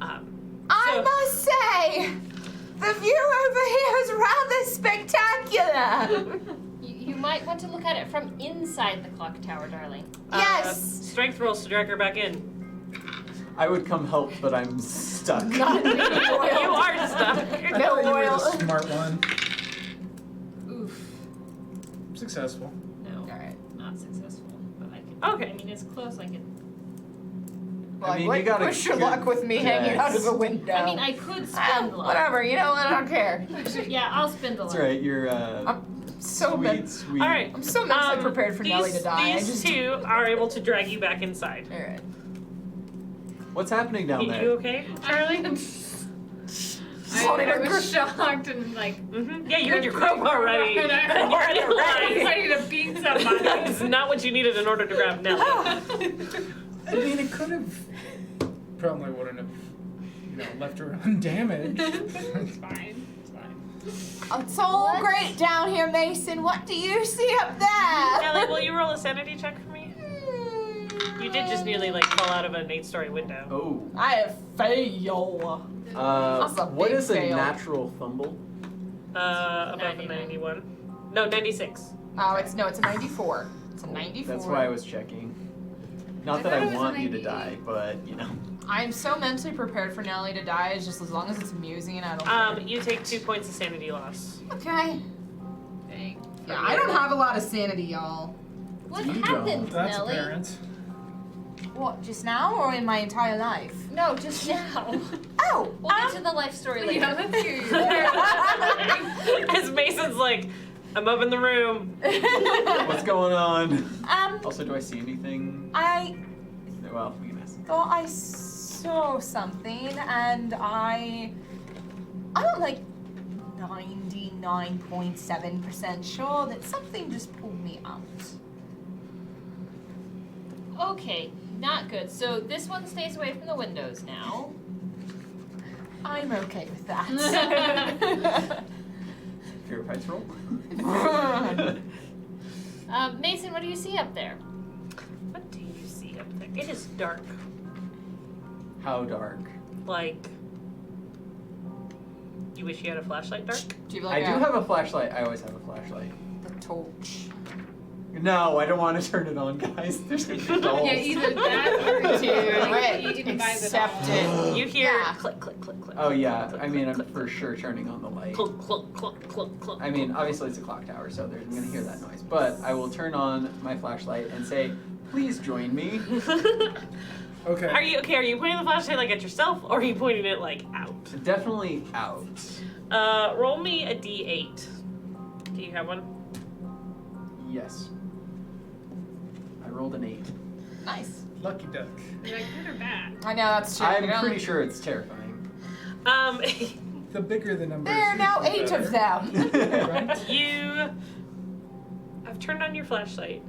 I so- must say, the view over here is rather spectacular. You might want to look at it from inside the clock tower, darling. Yes. Strength rolls to drag her back in. I would come help, but I'm stuck. Not me, You Oil. are stuck. I No thought you were oil. the smart one. Oof. Successful. No, All right. not successful. But I could. Okay. I mean, it's close. I could. Well, I mean, like, you got a push your good luck with me hanging out of dex. a window. I mean, I could spend luck. Whatever, you know what? I don't care. Yeah, I'll spend the That's luck. right. You're So sweet, sweet. All right. I'm so mentally prepared for Nelly to die. These two are able to drag you back inside. All right. What's happening down You there? okay, Charlie? I was shocked and like. Yeah, you had your crowbar ready. And I And you're was ready. ready to beat somebody. That's not what you needed in order to grab Nelly. I mean, it could have. Probably wouldn't have, left her undamaged. It's fine. It's fine. It's all great down here, Mason. What do you see up there? Nelly, will you roll a sanity check for me? You did just nearly fall out of an 8-story window. Oh. I have fail. That's a What big is a fail. natural fumble? Above a 91. 91. No, 96. Oh, it's a 94. It's a 94. That's why I was checking. Not I that thought I it was a want you to 98. die, but I'm so mentally prepared for Nelly to die. It's just as long as it's amusing, I don't care. You take 2 points of sanity loss. Okay. Dang. Yeah, I don't have a lot of sanity, y'all. What You don't. happened, That's Nelly? apparent. What, just now or in my entire life? No, just now. Oh, We'll get to the life story later. Yeah, let's hear you. As Mason's like, I'm up in the room. What's going on? Um, Also, do I see anything? I Well, we can ask. thought I saw something, and I'm like 99.7% sure that something just pulled me out. Okay, not good. So this one stays away from the windows now. I'm okay with that. Fear fights roll. Mason, what do you see up there? What do you see up there? It is dark. How dark? Like, you wish you had a flashlight dark? Do you I do have a flashlight. I always have a flashlight. the torch? No, I don't want to turn it on, guys. There's gonna be dolls. Yeah, either that or Dude, you can buy the accept doll. it. You hear Yeah. click, click, click, click. Oh yeah, click, I mean, click, I'm click, for click, sure turning on the light. Clunk, clunk, clunk, clunk, clunk. I mean, obviously it's a clock tower, so I'm gonna hear that noise. But I will turn on my flashlight and say, "Please join me." Okay. Are you pointing the flashlight like at yourself, or are you pointing it like out? Definitely out. Roll me a d8. Do you have one? Yes. I rolled an 8. Nice. Lucky duck. You're like, good or bad? I know, that's true. I'm You know, pretty sure it's terrifying. The bigger the number. there are now 8 of them. Right? You have turned on your flashlight,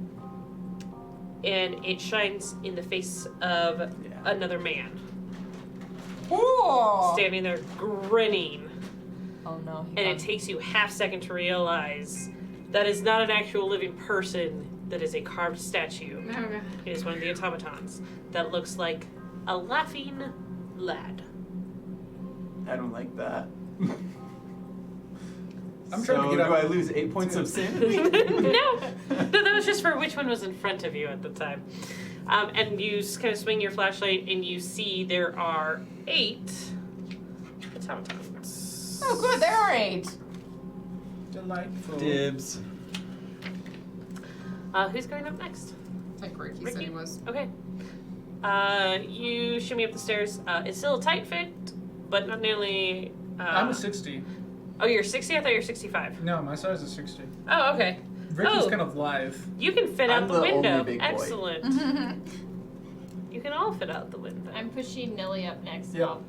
and it shines in the face of Yeah. another man Ooh. standing there grinning. Oh no. And it takes you a half second to realize that is not an actual living person, that is a carved statue. Oh, God. It is one of the automatons that looks like a laughing lad. I don't like that. I'm so trying to get do out. I lose 8 points of sanity? No, that was just for which one was in front of you at the time. And you kind of swing your flashlight, and you see there are 8 automatons. Oh good, there are 8. Delightful. Dibs. Who's going up next? I think Ricky Ricky? said he was. Okay. You shimmy up the stairs. It's still a tight fit, but not nearly. I'm a 60. Oh, you're 60? I thought you were 65. No, my size is 60. Oh, okay. Ricky's Oh. kind of live. You can fit I'm out the the only window. big boy. Excellent. You can all fit out the window. I'm pushing Millie up next. Yep. Oh,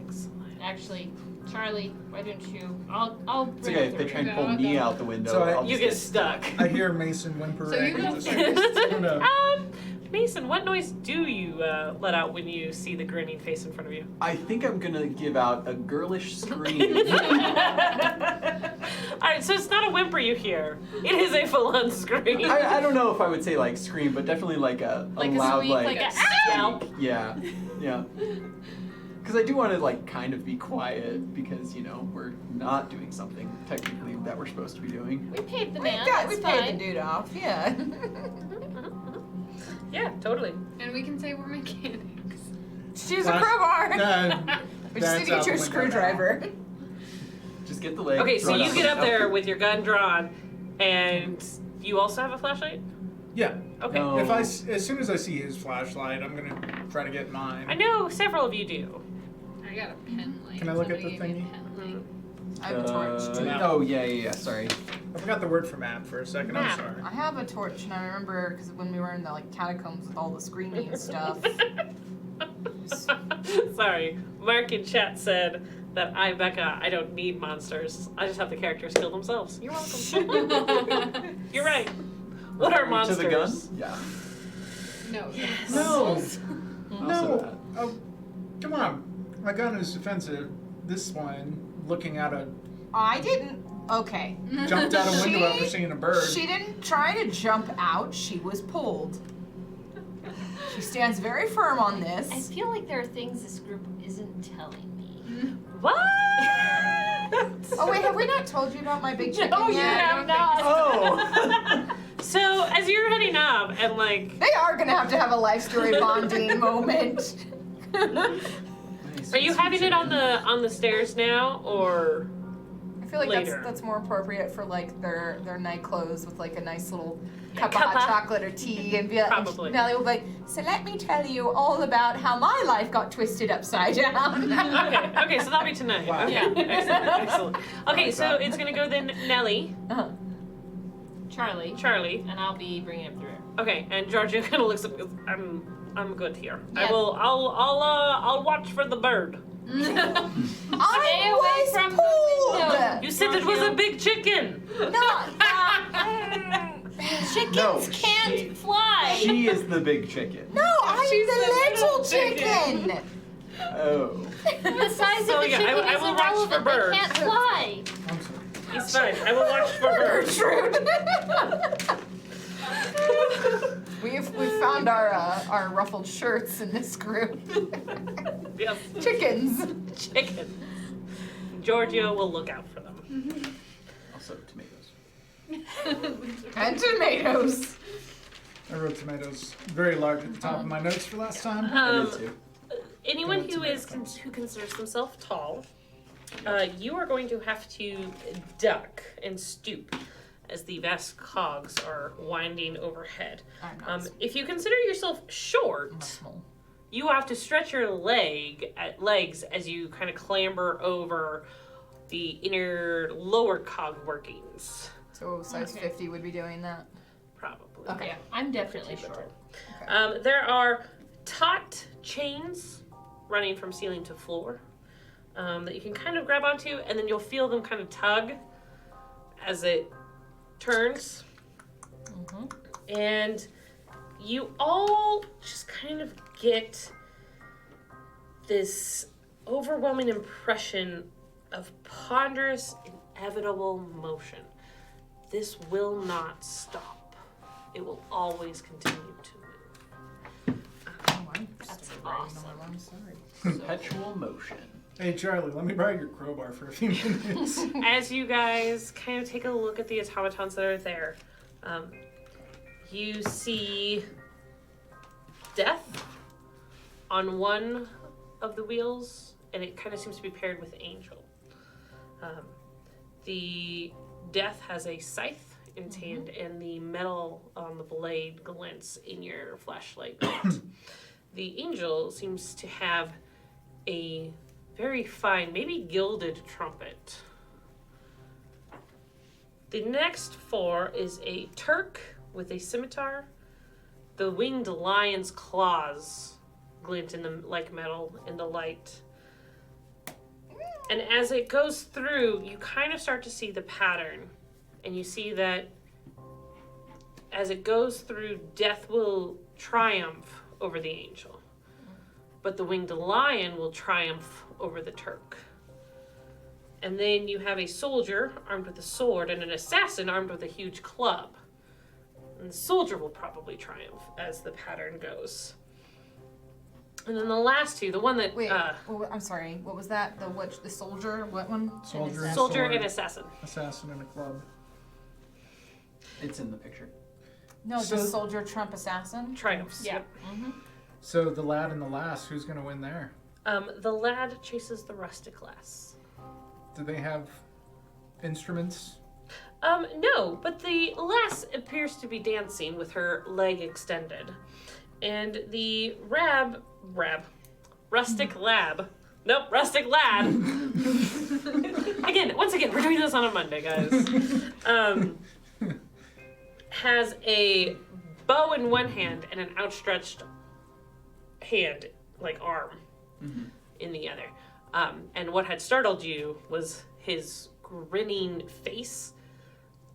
Excellent. actually, Charlie, why don't you? I'll It's bring okay up if the they try and rear. pull I'll me go. out the window. So I'll You just get stuck. I hear Mason whimpering. So you go Just- first. I don't know. Mason, what noise do you let out when you see the grinning face in front of you? I think I'm gonna give out a girlish scream. Alright, so it's not a whimper you hear. It is a full-on scream. I don't know if I would say like scream, but definitely like a Like a loud squeak, like, like a Scalp. yeah, yeah. Because I do want to like kind of be quiet because you know we're not doing something technically that we're supposed to be doing. We paid the We man. got, That's we paid fine. the dude off, yeah. Yeah, totally. And we can say we're mechanics. She's a Flash- crowbar. That's We just need to out get you a the window screwdriver. Just get the leg. Okay, throw so it you out get the up window. there with your gun drawn, and you also have a flashlight? Yeah. Okay. No. As soon as I see his flashlight, I'm gonna try to get mine. I know several of you do. I got a pen light. Can I look at Somebody the gave me a thingy? pen light. I have a torch too. Map. Oh yeah. Sorry. I forgot the word for map for a second. Map. I'm sorry. I have a torch, and I remember because when we were in the like catacombs with all the screaming and stuff. Sorry. Mark in chat said that I, Becca, I don't need monsters. I just have the characters kill themselves. You're welcome. You're right. What are monsters? To the gun? Yeah. No. No. Also No. that. Oh, come on. My gun is defensive. This one, looking at a I didn't. Okay. jumped out a window She- after seeing a bird. She didn't try to jump out. She was pulled. She stands very firm on I this. feel like there are things this group isn't telling me. What? Oh wait, have we not told you about my big chicken No, you yet? have not. Oh. So, as you're heading up, and like, They are gonna have to have a life story bonding moment. Nice. are you having it on the stairs now, or? I feel like Later. that's more appropriate for like their night clothes with like a nice little cup of hot chocolate or tea and be like, Probably. and Nellie will be like, so let me tell you all about how my life got twisted upside down. Okay, so that'll be tonight. Wow. Okay, excellent. Okay, so it's gonna go then Nellie, Charlie. Charlie. And I'll be bringing up the rear. Okay, and Georgia kind of looks up. I'm good here. Yeah. I'll watch for the bird. Stay I away was from the window. pulled. You said it was a big chicken. No, Chickens No, can't fly. She is the big chicken. no, I'm She's the the little little chicken. Oh. The size So, of the yeah, chicken I is will watch for irrelevant. birds. They can't fly. I'm sorry. It's fine. I will watch for birds. We've found our ruffled shirts in this group. Yes, Chickens. chicken. Giorgio will look out for them. Also tomatoes. And tomatoes. I wrote tomatoes very large at the top of my notes for last time. I did too. Anyone Go who to is tomatoes. who considers themselves tall, you are going to have to duck and stoop as the vast cogs are winding overhead. I'm not If you consider yourself short, small. you have to stretch your legs as you kind of clamber over the inner lower cog workings. So size 50 would be doing that. Probably. Okay. Yeah, I'm definitely short. There are taut chains running from ceiling to floor that you can kind of grab onto, and then you'll feel them kind of tug as it turns. And you all just kind of get this overwhelming impression of ponderous, inevitable motion. This will not stop. It will always continue to move. That's awesome. I'm sorry. Perpetual motion. Hey, Charlie, let me borrow your crowbar for a few minutes. As you guys kind of take a look at the automatons that are there, you see death on one of the wheels, and it kind of seems to be paired with Angel. The death has a scythe in its hand, and the metal on the blade glints in your flashlight light. The Angel seems to have a very fine, maybe gilded trumpet. The next four is a Turk with a scimitar. The winged lion's claws glint in the like metal in the light. And as it goes through, you kind of start to see the pattern. And you see that as it goes through, death will triumph over the angel. But the winged lion will triumph over the Turk. And then you have a soldier armed with a sword and an assassin armed with a huge club. And the soldier will probably triumph as the pattern goes. And then the last two, the one that Wait, I'm sorry. What was that? The soldier? What one? Soldier and soldier sword. and assassin. Assassin in a club. It's in the picture. No, So- just soldier, Trump, assassin. Triumphs. Yeah. So the lad and the lass, who's going to win there? The lad chases the rustic lass. Do they have instruments? No, but the lass appears to be dancing with her leg extended. And the rustic lad. Once again, we're doing this on a Monday, guys. Has a bow in one hand and an outstretched hand, like arm, in the other. And what had startled you was his grinning face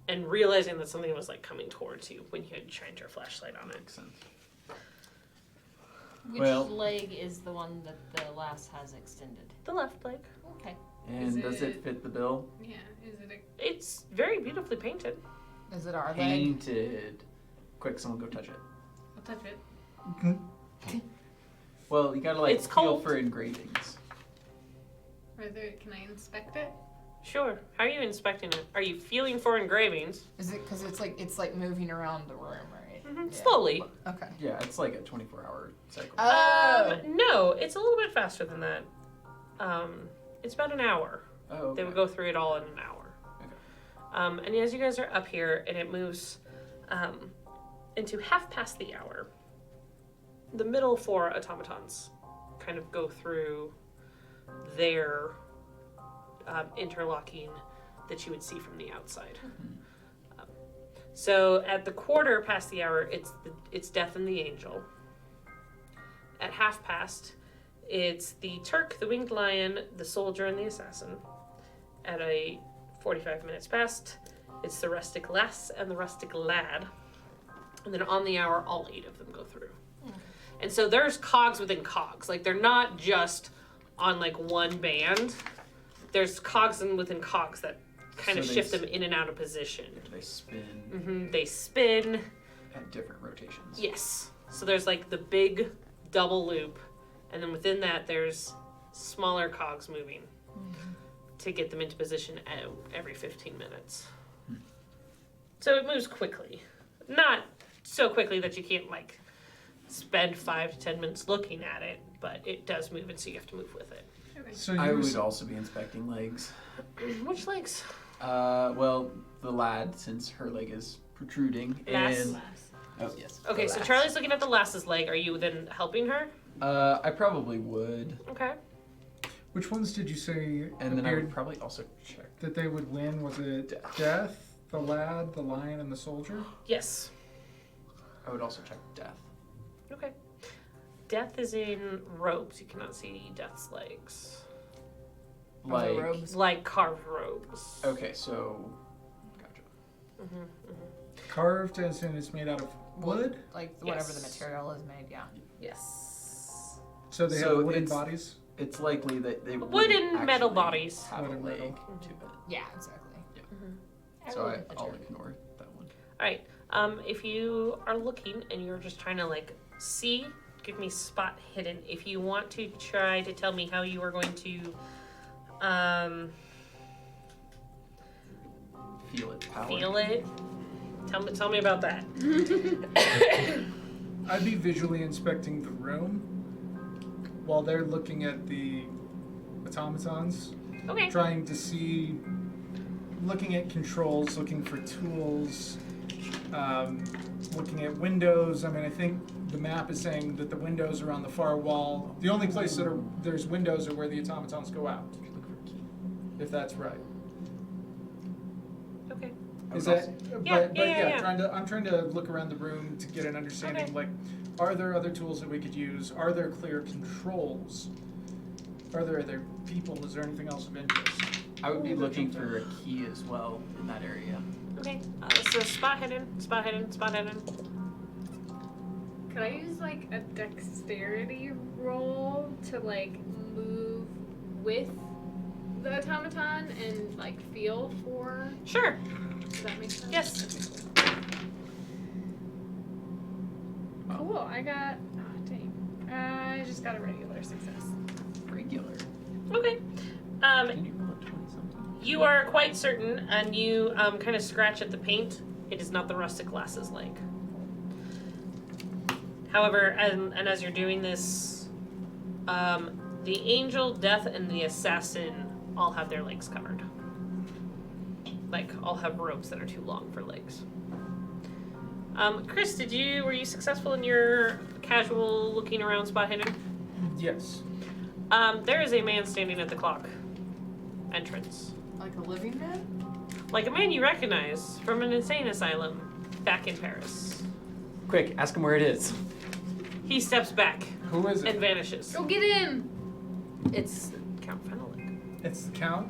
and realizing that something was like coming towards you when you had shined your flashlight on it. Makes sense. Which Well- leg is the one that the lass has extended? The left leg. Okay. And Is does it it- fit the bill? Yeah, is it a... It's very beautifully painted. Is it our leg? Painted. Quick, someone go touch it. I'll touch it. Well, you gotta like It's feel cold. for engravings. Can I inspect it? Sure. How are you inspecting it? Are you feeling for engravings? Is it because it's like moving around the room, right? Yeah. Slowly. Okay. Yeah, it's like a 24-hour cycle. Oh. No, it's a little bit faster than that. It's about an hour. Oh, okay. They would go through it all in an hour. Okay. And as you guys are up here and it moves, into half past the hour. The middle four automatons kind of go through their interlocking that you would see from the outside. So at the quarter past the hour, it's Death and the Angel. At half past, it's the Turk, the Winged Lion, the Soldier, and the Assassin. At a 45 minutes past, it's the Rustic Lass and the Rustic Lad. And then on the hour, all 8 of them go through. And so there's cogs within cogs. Like, they're not just on, like, one band. There's cogs within cogs that kind of shift them in and out of position. They spin Mm-hmm. They spin. at different rotations. Yes. So there's, like, the big double loop. And then within that, there's smaller cogs moving to get them into position every 15 minutes. So it moves quickly. Not so quickly that you can't, like, spend 5 to 10 minutes looking at it, but it does move, and so you have to move with it. So I would also be inspecting legs. Which legs? Well, the lad, since her leg is protruding, Lass. and oh yes. Okay, the so lass. Charlie's looking at the lass's leg. Are you then helping her? I probably would, Okay. Which ones did you say and then I appeared would probably also check. that they would win? Was it Death, the Lad, the Lion, and the Soldier? Yes. I would also check death. Okay. Death is in robes. You cannot see Death's legs. Like robes. Like carved robes. okay, so gotcha. Carved as in it's made out of wood? Like whatever the Yes. material is made, yeah. Yes. So they So have wooden it's- body?s It's likely that they Wooden wouldn't metal actually bodies. have Wooden a leg metal. to it. Yeah, exactly. So will I'll adjourn. ignore that one. All right. If you are looking and you're just trying to like see, give me spot hidden. If you want to try to tell me how you are going to, Feel its power. feel it. Tell me about that. I'd be visually inspecting the room while they're looking at the automatons, Okay. trying to see, looking at controls, looking for tools, looking at windows. I mean, I think the map is saying that the windows are on the far wall. The only place that there's windows are where the automatons go out, Look for a key. if that's right. Okay. I Is would that? also- But yeah. I'm trying to look around the room to get an understanding. Okay. Like, are there other tools that we could use? Are there clear controls? Are there other people? Is there anything else of interest? I would be looking for a key as well in that area. Okay. So spot hidden. Could I use like a dexterity roll to like move with the automaton and like feel for? Sure. Does that make sense? Yes. Cool. I got. Oh dang. I just got a regular success. Regular. Okay. Can you roll a 20-something? You are quite certain, and you kind of scratch at the paint. It is not the rustic lass's leg. However, and as you're doing this, the angel, death, and the assassin all have their legs covered. Like, all have ropes that are too long for legs. Chris, were you successful in your casual looking around spot hidden? Yes. There is a man standing at the clock entrance. Like a living man? Like a man you recognize from an insane asylum back in Paris. Quick, ask him where it is. He steps back Who is and it? vanishes. Go get in. It's Count Fenelon. It's the Count.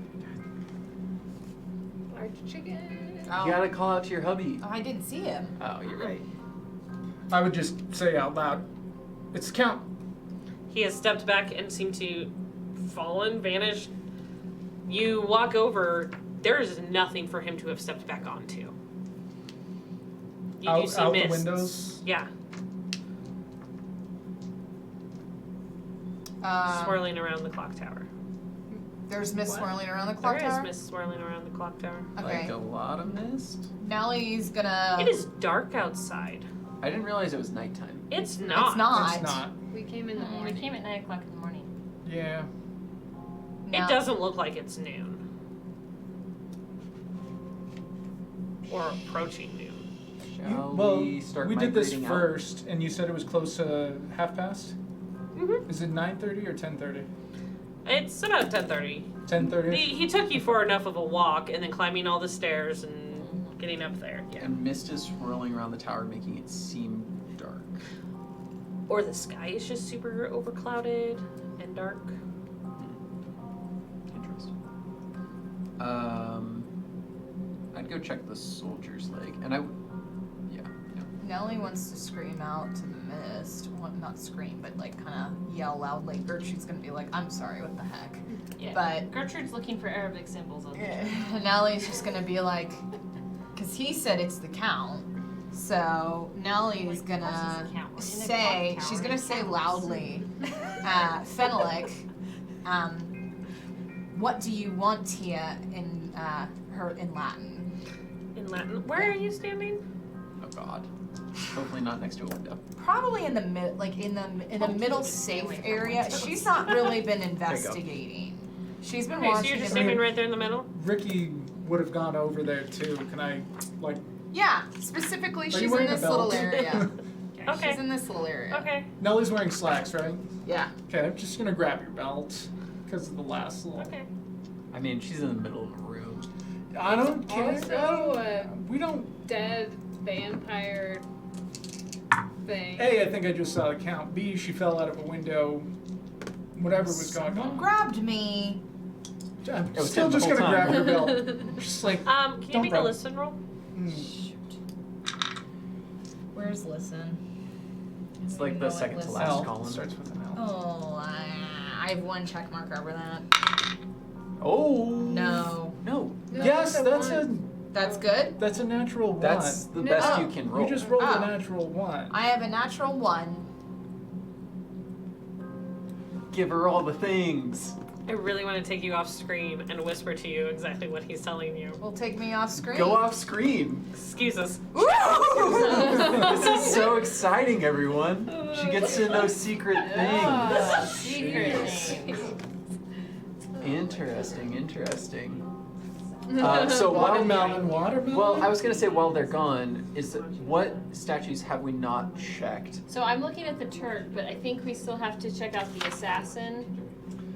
Large chicken. Oh. You gotta call out to your hubby. I didn't see him. Oh, you're right. I would just say out loud, "It's the Count." He has stepped back and seemed to fallen, vanished. You walk over. There is nothing for him to have stepped back onto. You do see Out the mists. windows? Yeah, swirling around the clock tower. There's mist What? swirling around the clock There is tower. mist swirling around the clock tower. Okay. Like a lot of mist. Nellie's gonna. It is dark outside. I didn't realize it was nighttime. It's not. It's not. It's not. We came in the We morning. came at 9 o'clock in the morning. Yeah. It No. doesn't look like it's noon. Or approaching noon. Shall we start we did this migrating out? first, and you said it was close to past. Mm-hmm. Is it 9:30 or 10:30? It's about 10:30. 10:30. He took you for enough of a walk, and then climbing all the stairs and getting up there. Yeah. And mist is swirling around the tower, making it seem dark. Or the sky is just super overclouded and dark. Interesting. I'd go check the soldier's leg, and yeah. Nellie wants to scream out to the mist. Well, not scream, but like kind of yell loudly. Gertrude's gonna be like, "I'm sorry, what the heck?" Yeah. But Gertrude's looking for Arabic symbols on the chart. Nellie's just gonna be like, because he said it's the count. So Nellie's Like, gonna of course it's the count. We're in a say, clock tower, she's it gonna say counts. loudly, Fenelek, what do you want here in Latin? In Latin. Where are you standing? Oh God. Hopefully not next to a window. Probably in the mid, like in a middle safe area. She's not really been investigating. She's been Okay, so watching. you're just it- standing right there in the middle? Ricky would have gone over there too. Can I, like? Yeah, specifically, Are she's you in wearing a this little belt? area. Okay. She's in this little area. Okay. Nellie's wearing slacks, right? Yeah. Okay, I'm just gonna grab your belt because of the last little. Okay. I mean, she's in the middle of a room. I don't care. Also, We don't. dead vampire thing. A, I think I just saw the count. B, she fell out of a window. Whatever was going Someone on. grabbed me. I'm It was still him the just whole gonna grab time. your belt. Just like. Can you Don't make a grab- listen roll? Where's listen? It's like the second to last L column. starts with an L. Oh, I have one check mark over that. Oh No. no. No, Yes, that's a that's one. That's good. a natural one. That's the No. best Oh. you can roll. You just rolled Oh. a natural one. I have a natural 1. Give her all the things. I really want to take you off screen and whisper to you exactly what he's telling you. Will take me off screen. Go off screen. Excuse us. Woo! This is so exciting, everyone. She gets to know secret things. Oh, secret Jeez. things. Interesting. So Watermelon. Well, I was gonna say while they're gone, what statues have we not checked? So I'm looking at the Turk, but I think we still have to check out the assassin.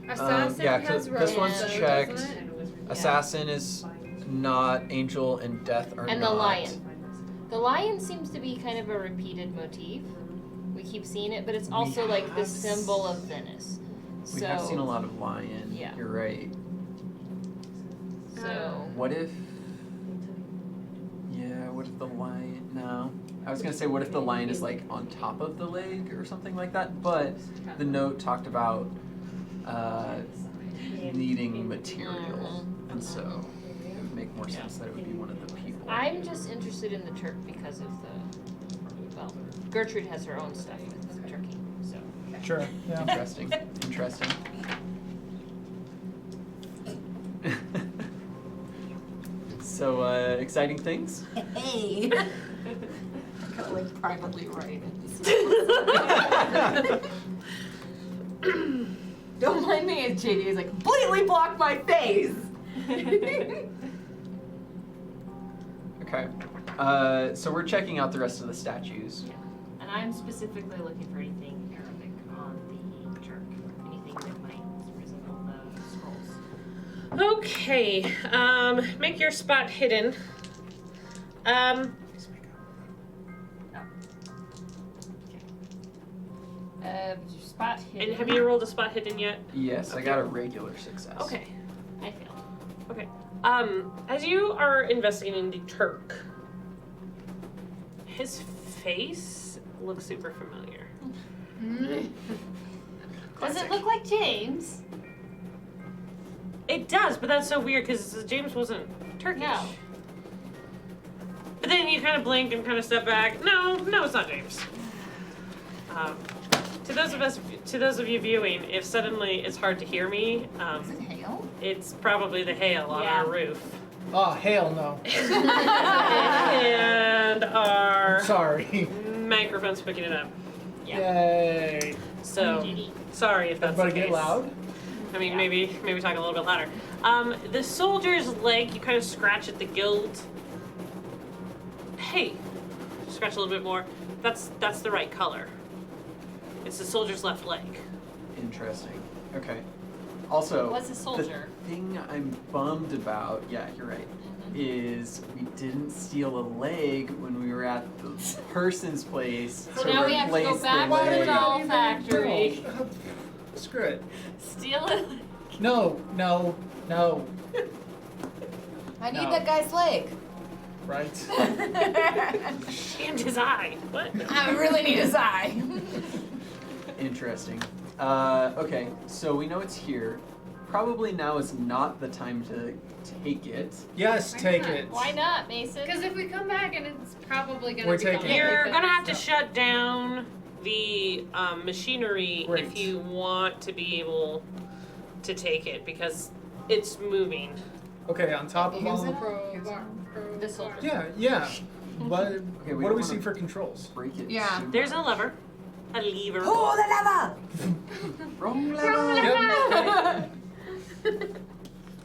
Assassin yeah, has this one's robes, though, checked. doesn't it? Assassin is not. Angel and Death are And not. the lion. The lion seems to be kind of a repeated motif. We keep seeing it, but it's also like the have symbol of Venice. We So, have seen a lot of lion. Yeah. You're right. So What if? Yeah. What if the lion? No. I was gonna say, what if the lion is like on top of the leg or something like that? But the note talked about needing material, and so it would make more sense that it would be one of the people. I'm just interested in the Turk because of the, well, Gertrude has her own stuff with Turkey, so. Sure. Yeah. Interesting. So, exciting things? Hey. I gotta like privately write it. Don't mind me, as JD is like, completely block my face. Okay. So we're checking out the rest of the statues. And I'm specifically looking for anything Arabic on the Turk, anything that might resemble the scrolls. Okay. Make your spot hidden. Spot hidden. And have you rolled a spot hidden yet? Yes, I got a regular success. Okay. I failed. Okay. As you are investigating the Turk, his face looks super familiar. Does it look like James? It does, but that's so weird because James wasn't Turkish. No. But then you kind of blink and kind of step back. No, it's not James. To those of you viewing, if suddenly it's hard to hear me, Is it hail? it's probably the hail on Yeah. our roof. Oh, hell no. And our Sorry. microphone's picking it up. Yay. So sorry if that's Everybody the get case. loud. I mean, maybe talk a little bit louder. The soldier's leg, you kind of scratch at the guild. Hey, scratch a little bit more. That's the right color. It's the soldier's left leg. Interesting. Okay. Also, What's a soldier? the thing I'm bummed about, yeah, you're right, is we didn't steal a leg when we were at the person's place So to now we have to replace go back the to the leg. doll factory. Screw it. Steal it. No. I need No. that guy's leg. Right? And his eye. What? I really need his eye. Interesting. Okay, so we know it's here. Probably now is not the time to take it. Yes, Why take not? it. Why not, Mason? Because if we come back and it's probably gonna We're be taking gone it. You're really gonna have fast. to shut down the machinery Great. if you want to be able to take it because it's moving. Okay, on top of Who's all. it? Crowbar. The soldier. Yeah. But Okay, we what don't do we see wanna for controls? Break it. Yeah. too There's a much. lever. A lever. Pull the lever. Wrong level. Yep.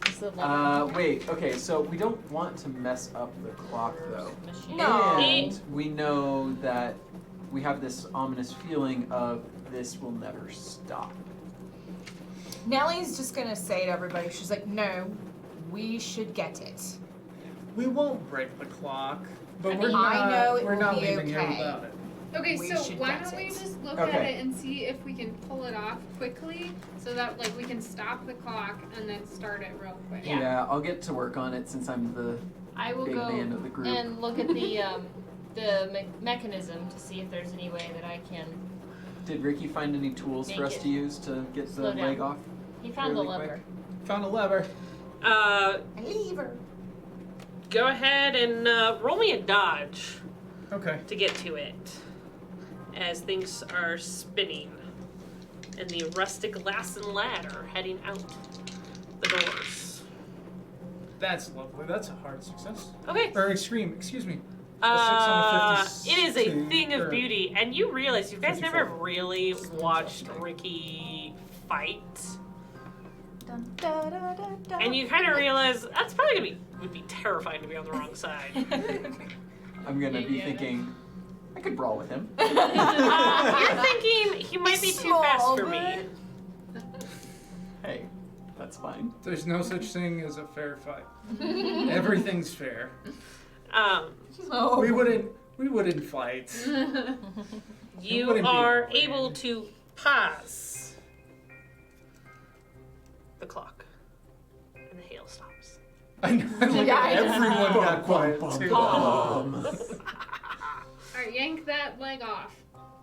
It's the lever Wait. Okay, so we don't want to mess up the clock though. machine. No. And we know that we have this ominous feeling of this will never stop. Nellie's just gonna say to everybody, she's like, no, we should get it. We won't break the clock, but I we're mean, not. I know it we're will not be leaving okay. you without it. Okay, We so should why get don't we it. just look at Okay. it and see if we can pull it off quickly so that like we can stop the clock and then start it real quick. Yeah. I'll get to work on it since I'm the I will big go man of the group. and look at the mechanism to see if there's any way that I can. Did Ricky find any tools Make for us it to use to get the slow down. leg off? He found the Really lever. Found a lever. Uh, A lever. go ahead and roll me a dodge Okay. to get to it as things are spinning and the rustic lass and lad are heading out the doors. That's lovely. That's a hard success. Okay. Or extreme, excuse me. A 6 on a 52, It is a thing of or beauty, and you realize you guys 54. never really watched Ricky fight, Dun, da, da, da, da. and you kind of realize that's probably would be terrifying to be on the wrong side. I'm gonna be Yeah. thinking, I could brawl with him. You're thinking he might be too fast Small, for me. Hey, that's fine. There's no such thing as a fair fight. Everything's fair. Oh. We wouldn't fight. You wouldn't be are afraid. able to pause the clock, and the hail stops. I know. Like Yeah, I know. everyone got quiet too. Alright, yank that leg off.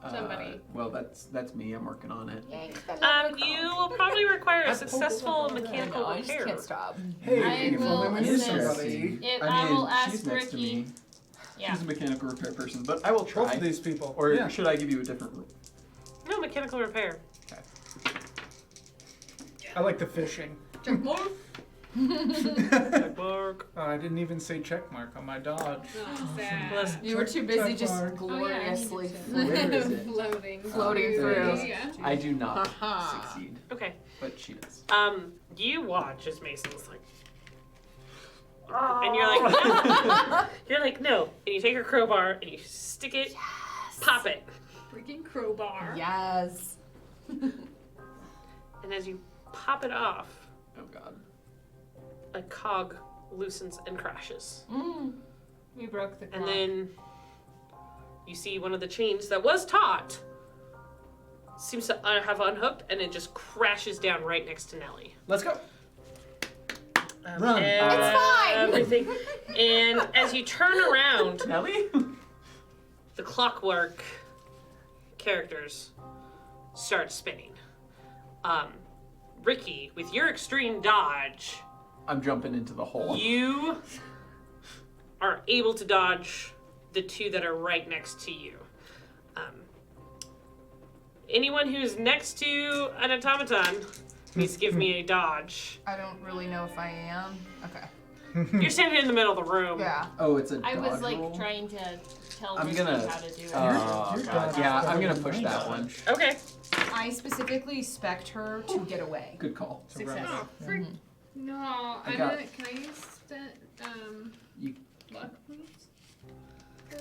Somebody. Well, that's me. I'm working on it. Yank the lever. You will probably require a I pulled successful the lever. mechanical No, I just repair. can't stop. Hey, I if will only we knew assist. somebody. If I I mean, will ask she's next to Ricky. me. Yeah. She's a mechanical repair person, but I will Both try. of these people. Or yeah. should I give you a different rule? No, mechanical repair. I like the fishing. Bark. I didn't even say check mark on my dodge. Oh, sad. Bless- You were too busy Check just mark. gloriously Where is it? Floating. Floating through. Yeah. I do not Haha. succeed, Okay. but she does. You watch as Mason's like, and you're like, no. You're like, no. And you take your crowbar and you stick it, pop it, Freaking crowbar. Yes. and as you pop it off, Oh God. a cog loosens and crashes. We broke the clock. And then you see one of the chains that was taut seems to have unhooked, and it just crashes down right next to Nellie. Let's go. Run. It's fine. Everything. And as you turn around, Nelly? the clockwork characters start spinning. Ricky, with your extreme dodge, I'm jumping into the hole. you are able to dodge the two that are right next to you. Anyone who's next to an automaton needs to give me a dodge. I don't really know if I am. Okay. You're standing in the middle of the room. Yeah. Oh, it's a I was dodge like roll? trying to tell I'm Ricky gonna- how to do it. Oh, Your God. dodge Yeah, is I'm better gonna push than my that dodge. one. Okay. I specifically expect her to get away. Good call. To run. Oh, frick. No, I got- can I use that, You- luck, please?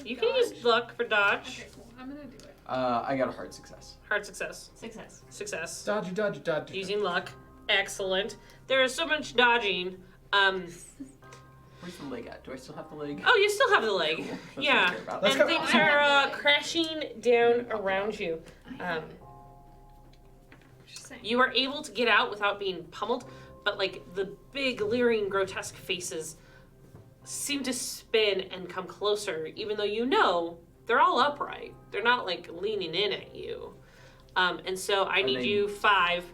You can use luck for dodge. Okay, cool. I'm gonna do it. I got a hard success. Hard success. Success. Success. Dodge, dodge, dodge. Using luck. Excellent. There is so much dodging. Where's the leg at? Do I still have the leg? Oh, you still have the leg. Cool. That's what I Yeah. care about. Let's And go. things are crashing down around you. Just saying. You are able to get out without being pummeled, but like the big, leering, grotesque faces seem to spin and come closer, even though you know they're all upright. They're not like leaning in at you. And so I need you 5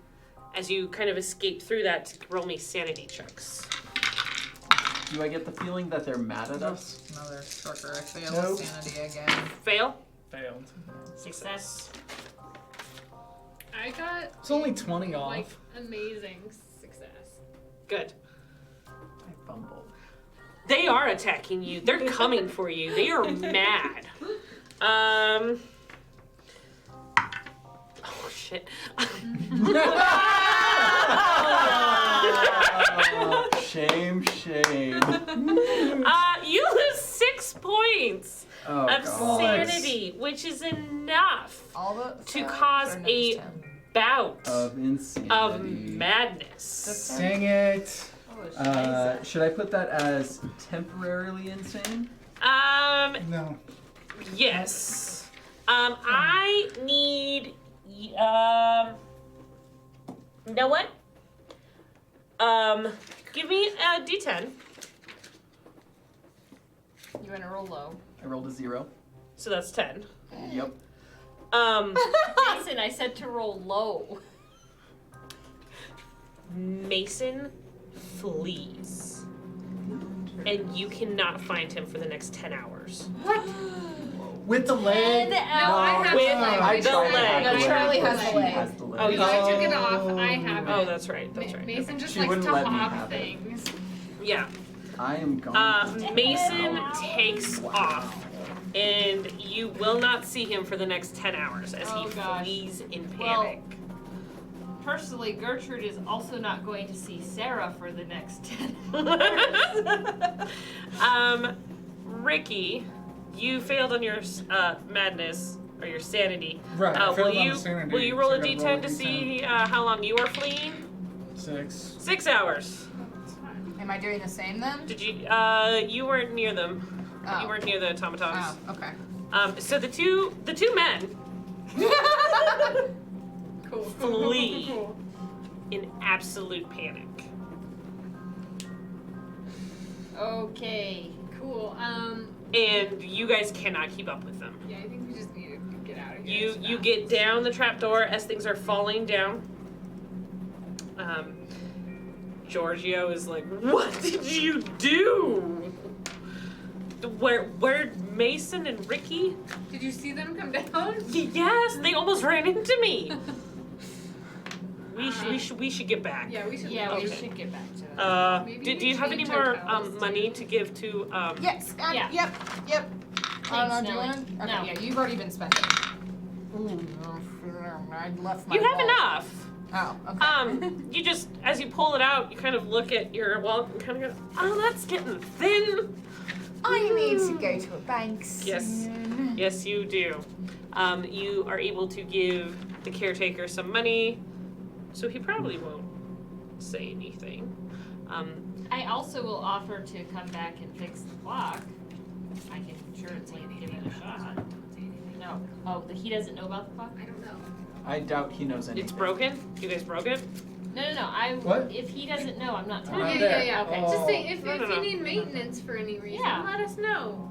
as you kind of escape through that to roll me sanity checks. Do I get the feeling that they're mad at us? Another sucker. I fail Nope. sanity again. Fail. Failed. Success. I got It's only 20 off. like amazing success. Good. I fumbled. They are attacking you. They're coming for you. They are mad. Oh shit. Oh, shame, shame. You lose 6 points Oh, of God. sanity, which is enough All the to cause or no, a just 10. bout Of insanity. of madness. That's Dang it. Should I put that as temporarily insane? No. Yes. I need. You know what? Give me a D10. You want to roll low. I rolled a 0. So that's 10. Yep. Mason, I said to roll low. Mason flees. And you cannot find him for the next 10 hours. With the leg? No, I have With the leg. I the tried to leg. have No, the Charlie leg, has but the she leg. has the leg. Oh, you- I took it off. I have it. Oh, that's right. That's right. Mason just She likes wouldn't to let me hop have it. things. Yeah. I am going. Mason takes off. And you will not see him for the next 10 hours as Oh, he gosh. flees in Well- panic. Personally, Gertrude is also not going to see Sarah for the next 10. Ricky, you failed on your madness or your sanity. Right, I Will failed on you the sanity, will you roll so a I gotta d10 roll a to D10. see how long you are fleeing? 6. 6 hours. Am I doing the same then? Did you? You weren't near them. Oh. You weren't near the automatons. Oh, okay. So the two men Cool. Flee. Cool. in absolute panic. Okay. Cool. And you guys cannot keep up with them. Yeah, I think we just need to get out of here. as You fast get as down the trapdoor as things are falling down. Giorgio is like, "What did you do? Where'd Mason and Ricky? Did you see them come down? Yes, they almost ran into me. We should get back. Yeah, we should. Yeah, we Okay. should get back to that. Maybe Do we you have any change more hotels, money too. to give to Yes. Yeah. Yep. Yep. Thanks, do you Nelly. wanna- Okay. No. Yeah, you've already been spending. Ooh, I left my. You have wallet. enough. Oh. Okay. You just, as you pull it out, you kind of look at your wallet and kind of go, "Oh, that's getting thin." I need to go to a bank soon. Yes. Yes, you do. You are able to give the caretaker some money, so he probably won't say anything. I also will offer to come back and fix the clock. I can sure it's like give it a shot. No. Oh, he doesn't know about the clock? I don't know. I doubt he knows anything. It's broken? You guys broke it? No. What? If he doesn't know, I'm not Oh, telling right him. Yeah, there. yeah, yeah. Okay. Oh. Just say if No, you no. need maintenance for any reason, Yeah. let us know.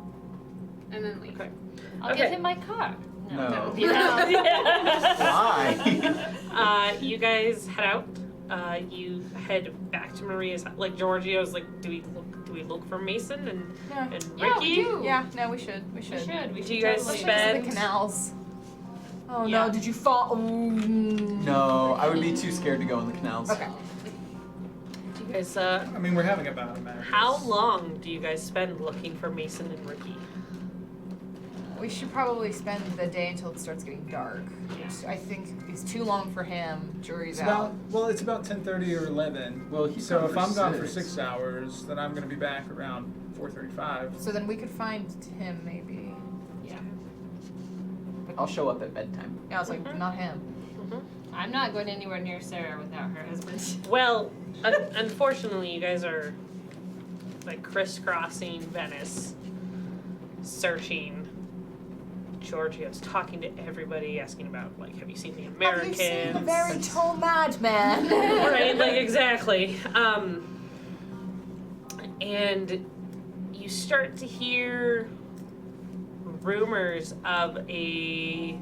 And then leave. Okay. I'll Okay. give him my car. No. Why? You guys head out. You head back to Maria's. Like Giorgio's like, do we look for Mason and Yeah. Ricky? Yeah, we do. Yeah. No, we should. We We should. should. We Do should you guys totally. spend- The canals. Oh Yeah. no! Did you fall? Ooh. No, I would be too scared to go in the canals. Okay. Do you guys I mean, we're having about a match. how long do you guys spend looking for Mason and Ricky? We should probably spend the day until it starts getting dark. Yeah. Which I think is too long for him. Jury's It's out. it's about 10:30 or 11. Well, he's So gone if for I'm gone for 6. 6 hours, then I'm going to be back around 4:35. So then we could find him maybe. Yeah. I'll show up at bedtime. Yeah, I was like, not him. I'm not going anywhere near Sarah without her husband. Well, unfortunately, you guys are like crisscrossing Venice, searching. Giorgio's talking to everybody, asking about like, have you seen the Americans? Have you seen the very tall madman? Right, like exactly. And you start to hear rumors of a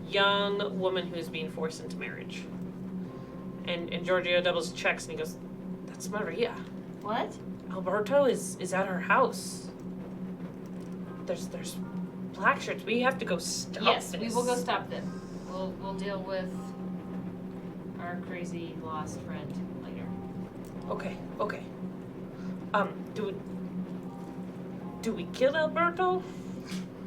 young woman who's being forced into marriage. And Giorgio doubles checks and he goes, "That's Maria. What? Alberto is at her house. There's black shirts. We have to go stop Yes, this." we will go stop them. We'll deal with our crazy lost friend later. Okay. Do we kill Alberto?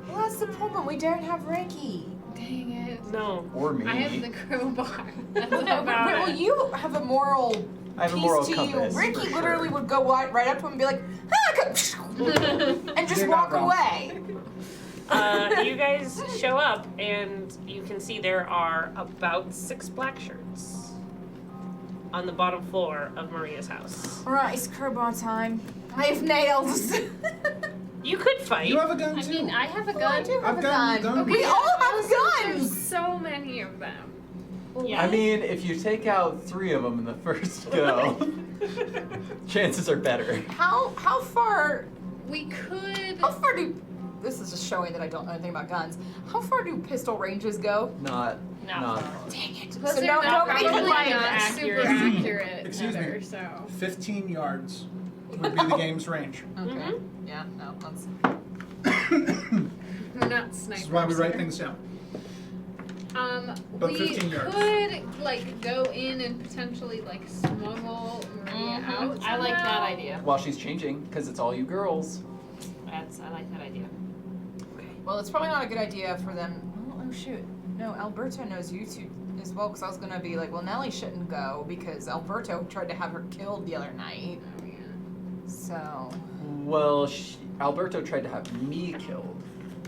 Well, that's the problem. We don't have Ricky. Dang it. No. Or me. I have the crowbar. That's About about Well, it. you have a moral I have a piece moral to compass. you. Ricky for literally sure. would go right up to him and be like, and just You're walk not wrong. away. You guys show up and you can see there are about 6 black shirts on the bottom floor of Maria's house. Alright, it's crowbar time. I have nails. You could fight. You have a gun I too. mean, I have a Oh, I gun. do have I've a got gun. gun. We all have Also, guns. There's so many of them. Yeah. I mean, if you take out 3 of them in the first go, chances are better. How far We could. do this is just showing that I don't know anything about guns. How far do pistol ranges go? Not. Dang it. Those So are no, not nobody probably can fight. not accurate. super accurate Excuse me. either, so. 15 yards would be the game's range. Okay. Mhm. Yeah, no, that's We're not snipers. This is why we write here. things down. About We 15 yards. could like go in and potentially like smuggle Maria out. I like that somehow. idea. While she's changing, because it's all you girls. I like that idea. well, it's probably not a good idea for them. Oh shoot. No, Alberto knows you two as well, because I was gonna be like, well, Nellie shouldn't go because Alberto tried to have her killed the other night. Oh yeah. So Well, Alberto tried to have me killed.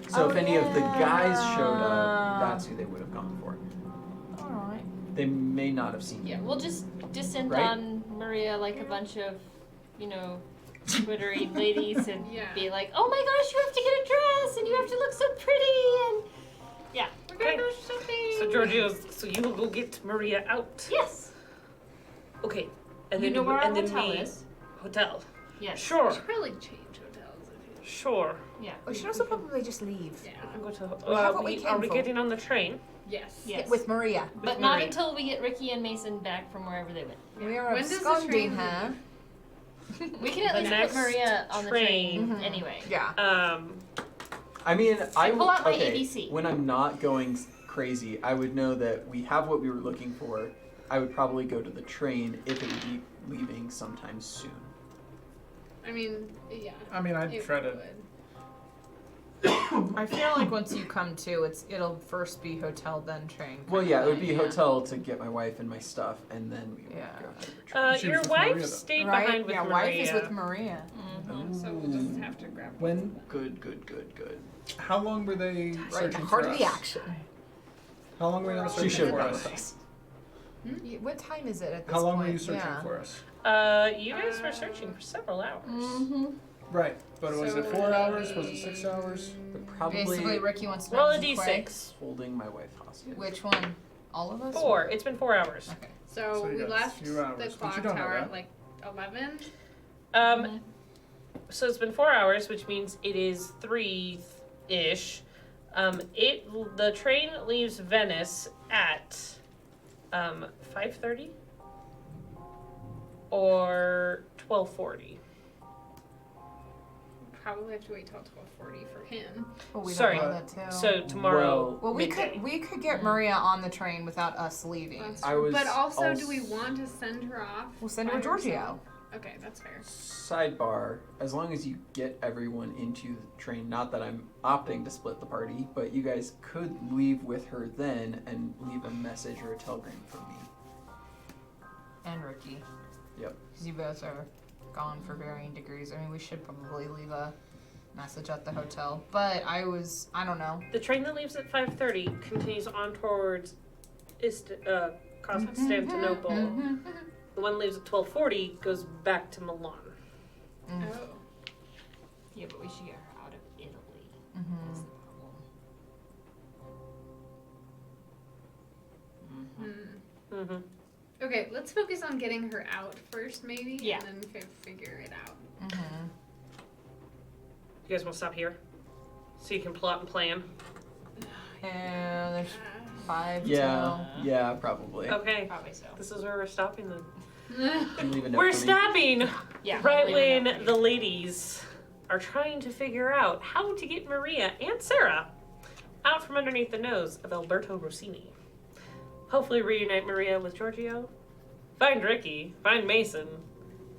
So Oh, if any of the guys showed yeah. up, that's who they would have gone for. alright. They may not have seen Yeah, you. we'll just descend Right? on Maria like a bunch of, Twittery ladies and Yeah. be like, oh my gosh, you have to get a dress and you have to look so pretty and yeah. We're gonna Okay. go shopping. So Giorgio's, so you will go get Maria out. Yes. Okay. And You then know where our and then hotel me. is? Hotel. Yes. We Sure. should probably change hotels if Sure. Yeah. We should also probably just leave. you. Yeah. I'll go to. We have what we are came we for. getting on the train? Yes. Yes. With Maria. But With not Maria. until we get Ricky and Mason back from wherever they went. We are When does the absconding train her. We can at The least next put Maria on the train train. anyway. Yeah. I mean, I pull out my okay, ABC. when I'm not going crazy, I would know that we have what we were looking for. I would probably go to the train if it would be leaving sometime soon. I mean, yeah. I mean, I'd it try to. would. I feel like once you come to, it'll first be hotel, then train. Well, yeah, it would be Yeah. hotel to get my wife and my stuff, and then we would Yeah. go to the train. She Your was with wife Maria, though. stayed Right? behind with yeah, Maria. wife is with Maria. So we'll just have to grab one. When? Good. How long were they Right in the searching heart for of us? the action. How long were they She searching should for have us? with us. What time is it at this How long point? were you searching yeah. for us? You guys were searching for several hours. Mm-hmm. Right, but was it So 4 hours? Was it 6 hours? But probably Basically, Ricky wants to Roll know a if she's d6. holding my wife hostage. Which one? All of us? 4. It's been 4 hours. Okay. So, So you we got a left few hours, the but clock you don't know tower that. at like 11. So it's been 4 hours, which means it is 3-ish. The train leaves Venice at 5:30 or 12:40. Probably have to wait till 12:40 for him. Well, we Sorry. don't know that too. So tomorrow. well, we midday. could get Maria on the train without us leaving. That's I true. was But also, do als- we want to send her off? We'll send her by to Giorgio. herself? Okay, that's fair. Sidebar, as long as you get everyone into the train, not that I'm opting to split the party, but you guys could leave with her then and leave a message or a telegram for me. And Ricky. Yep. Because you both are gone for varying degrees. I mean, we should probably leave a message at the hotel. But I don't know. The train that leaves at 5:30 continues on towards Constantinople. The one that leaves at 12:40 goes back to Milan. Mm. Oh. Yeah, but we should get her out of Italy. Mm-hmm. That's the problem. Mm-hmm. Okay, let's focus on getting her out first, maybe, Yeah. and then figure it out. Mm-hmm. You guys want to stop here? So you can plot and plan? And there's 5 Yeah, probably. Okay. Probably so. This is where we're stopping then. You leave a note We're for me? stopping Yeah. right we'll leave it when up. the ladies are trying to figure out how to get Maria and Sarah out from underneath the nose of Alberto Rossini. Hopefully reunite Maria with Giorgio, find Ricky, find Mason,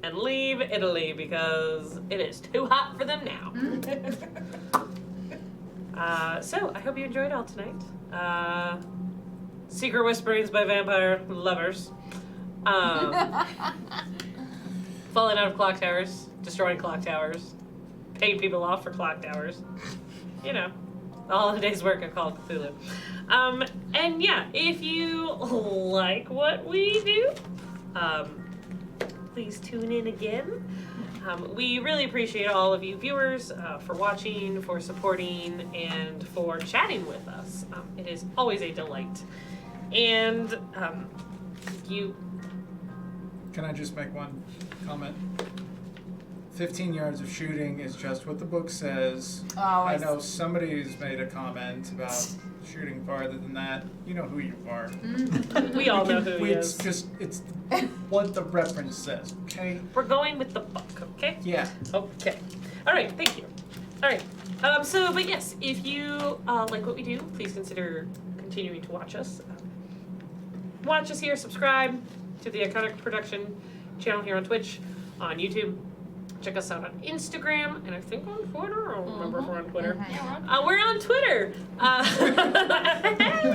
and leave Italy because it is too hot for them now. So I hope you enjoyed all tonight. Secret Whisperings by Vampire Lovers. Falling out of clock towers, destroying clock towers, paying people off for clock towers. You know, all a day's work of Call of Cthulhu. And yeah, if you like what we do, please tune in again. We really appreciate all of you viewers for watching, for supporting, and for chatting with us. It is always a delight. And you... Can I just make one comment? 15 yards of shooting is just what the book says. Oh, I know somebody's made a comment about shooting farther than that. You know who you are. We all know who he It's is. just, it's what the reference says, okay? We're going with the book, okay? Yeah. Okay. All right, thank you. All right. But yes, if you like what we do, please consider continuing to watch us. Watch us here, subscribe to the Iconic Production channel here on Twitch, on YouTube. Check us out on Instagram, and I think on Twitter. I don't remember if we're on Twitter. Yeah, We're on Twitter.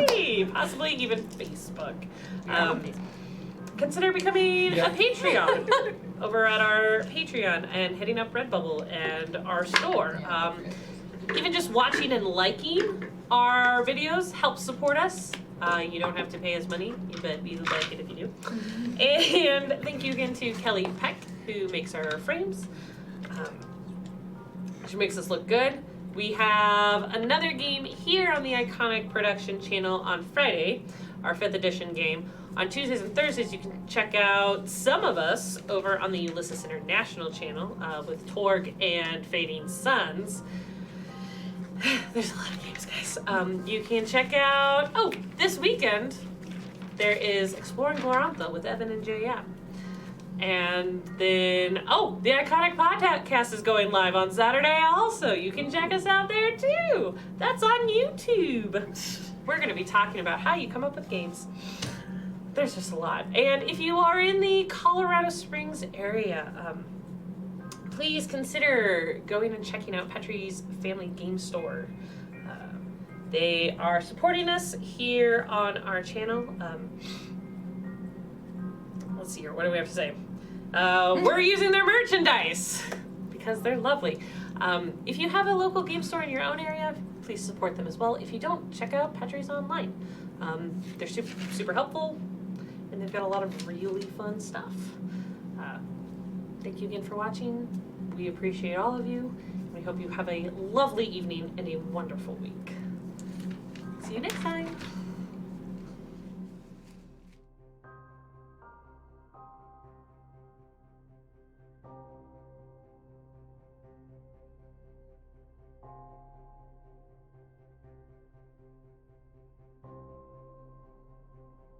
Hey, possibly even Facebook. Consider becoming Yeah. a Patreon over at our Patreon and hitting up Redbubble and our store. Even just watching and liking our videos helps support us. You don't have to pay us money, but we would like it if you do. And thank you again to Kelly Peck, who makes our frames. She makes us look good. We have another game here on the Iconic Production channel on Friday, our 5th edition game. On Tuesdays and Thursdays, you can check out some of us over on the Ulysses International channel with Torg and Fading Suns. There's a lot of games, guys. You can check out, this weekend, there is Exploring Glorantha with Evan and JM. And then, the Iconic Podcast is going live on Saturday also. You can check us out there too. That's on YouTube. We're going to be talking about how you come up with games. There's just a lot. And if you are in the Colorado Springs area, please consider going and checking out Petrie's Family Game Store. They are supporting us here on our channel. Let's see here, what do we have to say? We're using their merchandise because they're lovely. If you have a local game store in your own area, please support them as well. If you don't, check out Petrie's online. They're super helpful, and they've got a lot of really fun stuff. Thank you again for watching. We appreciate all of you. We hope you have a lovely evening and a wonderful week. See you next time.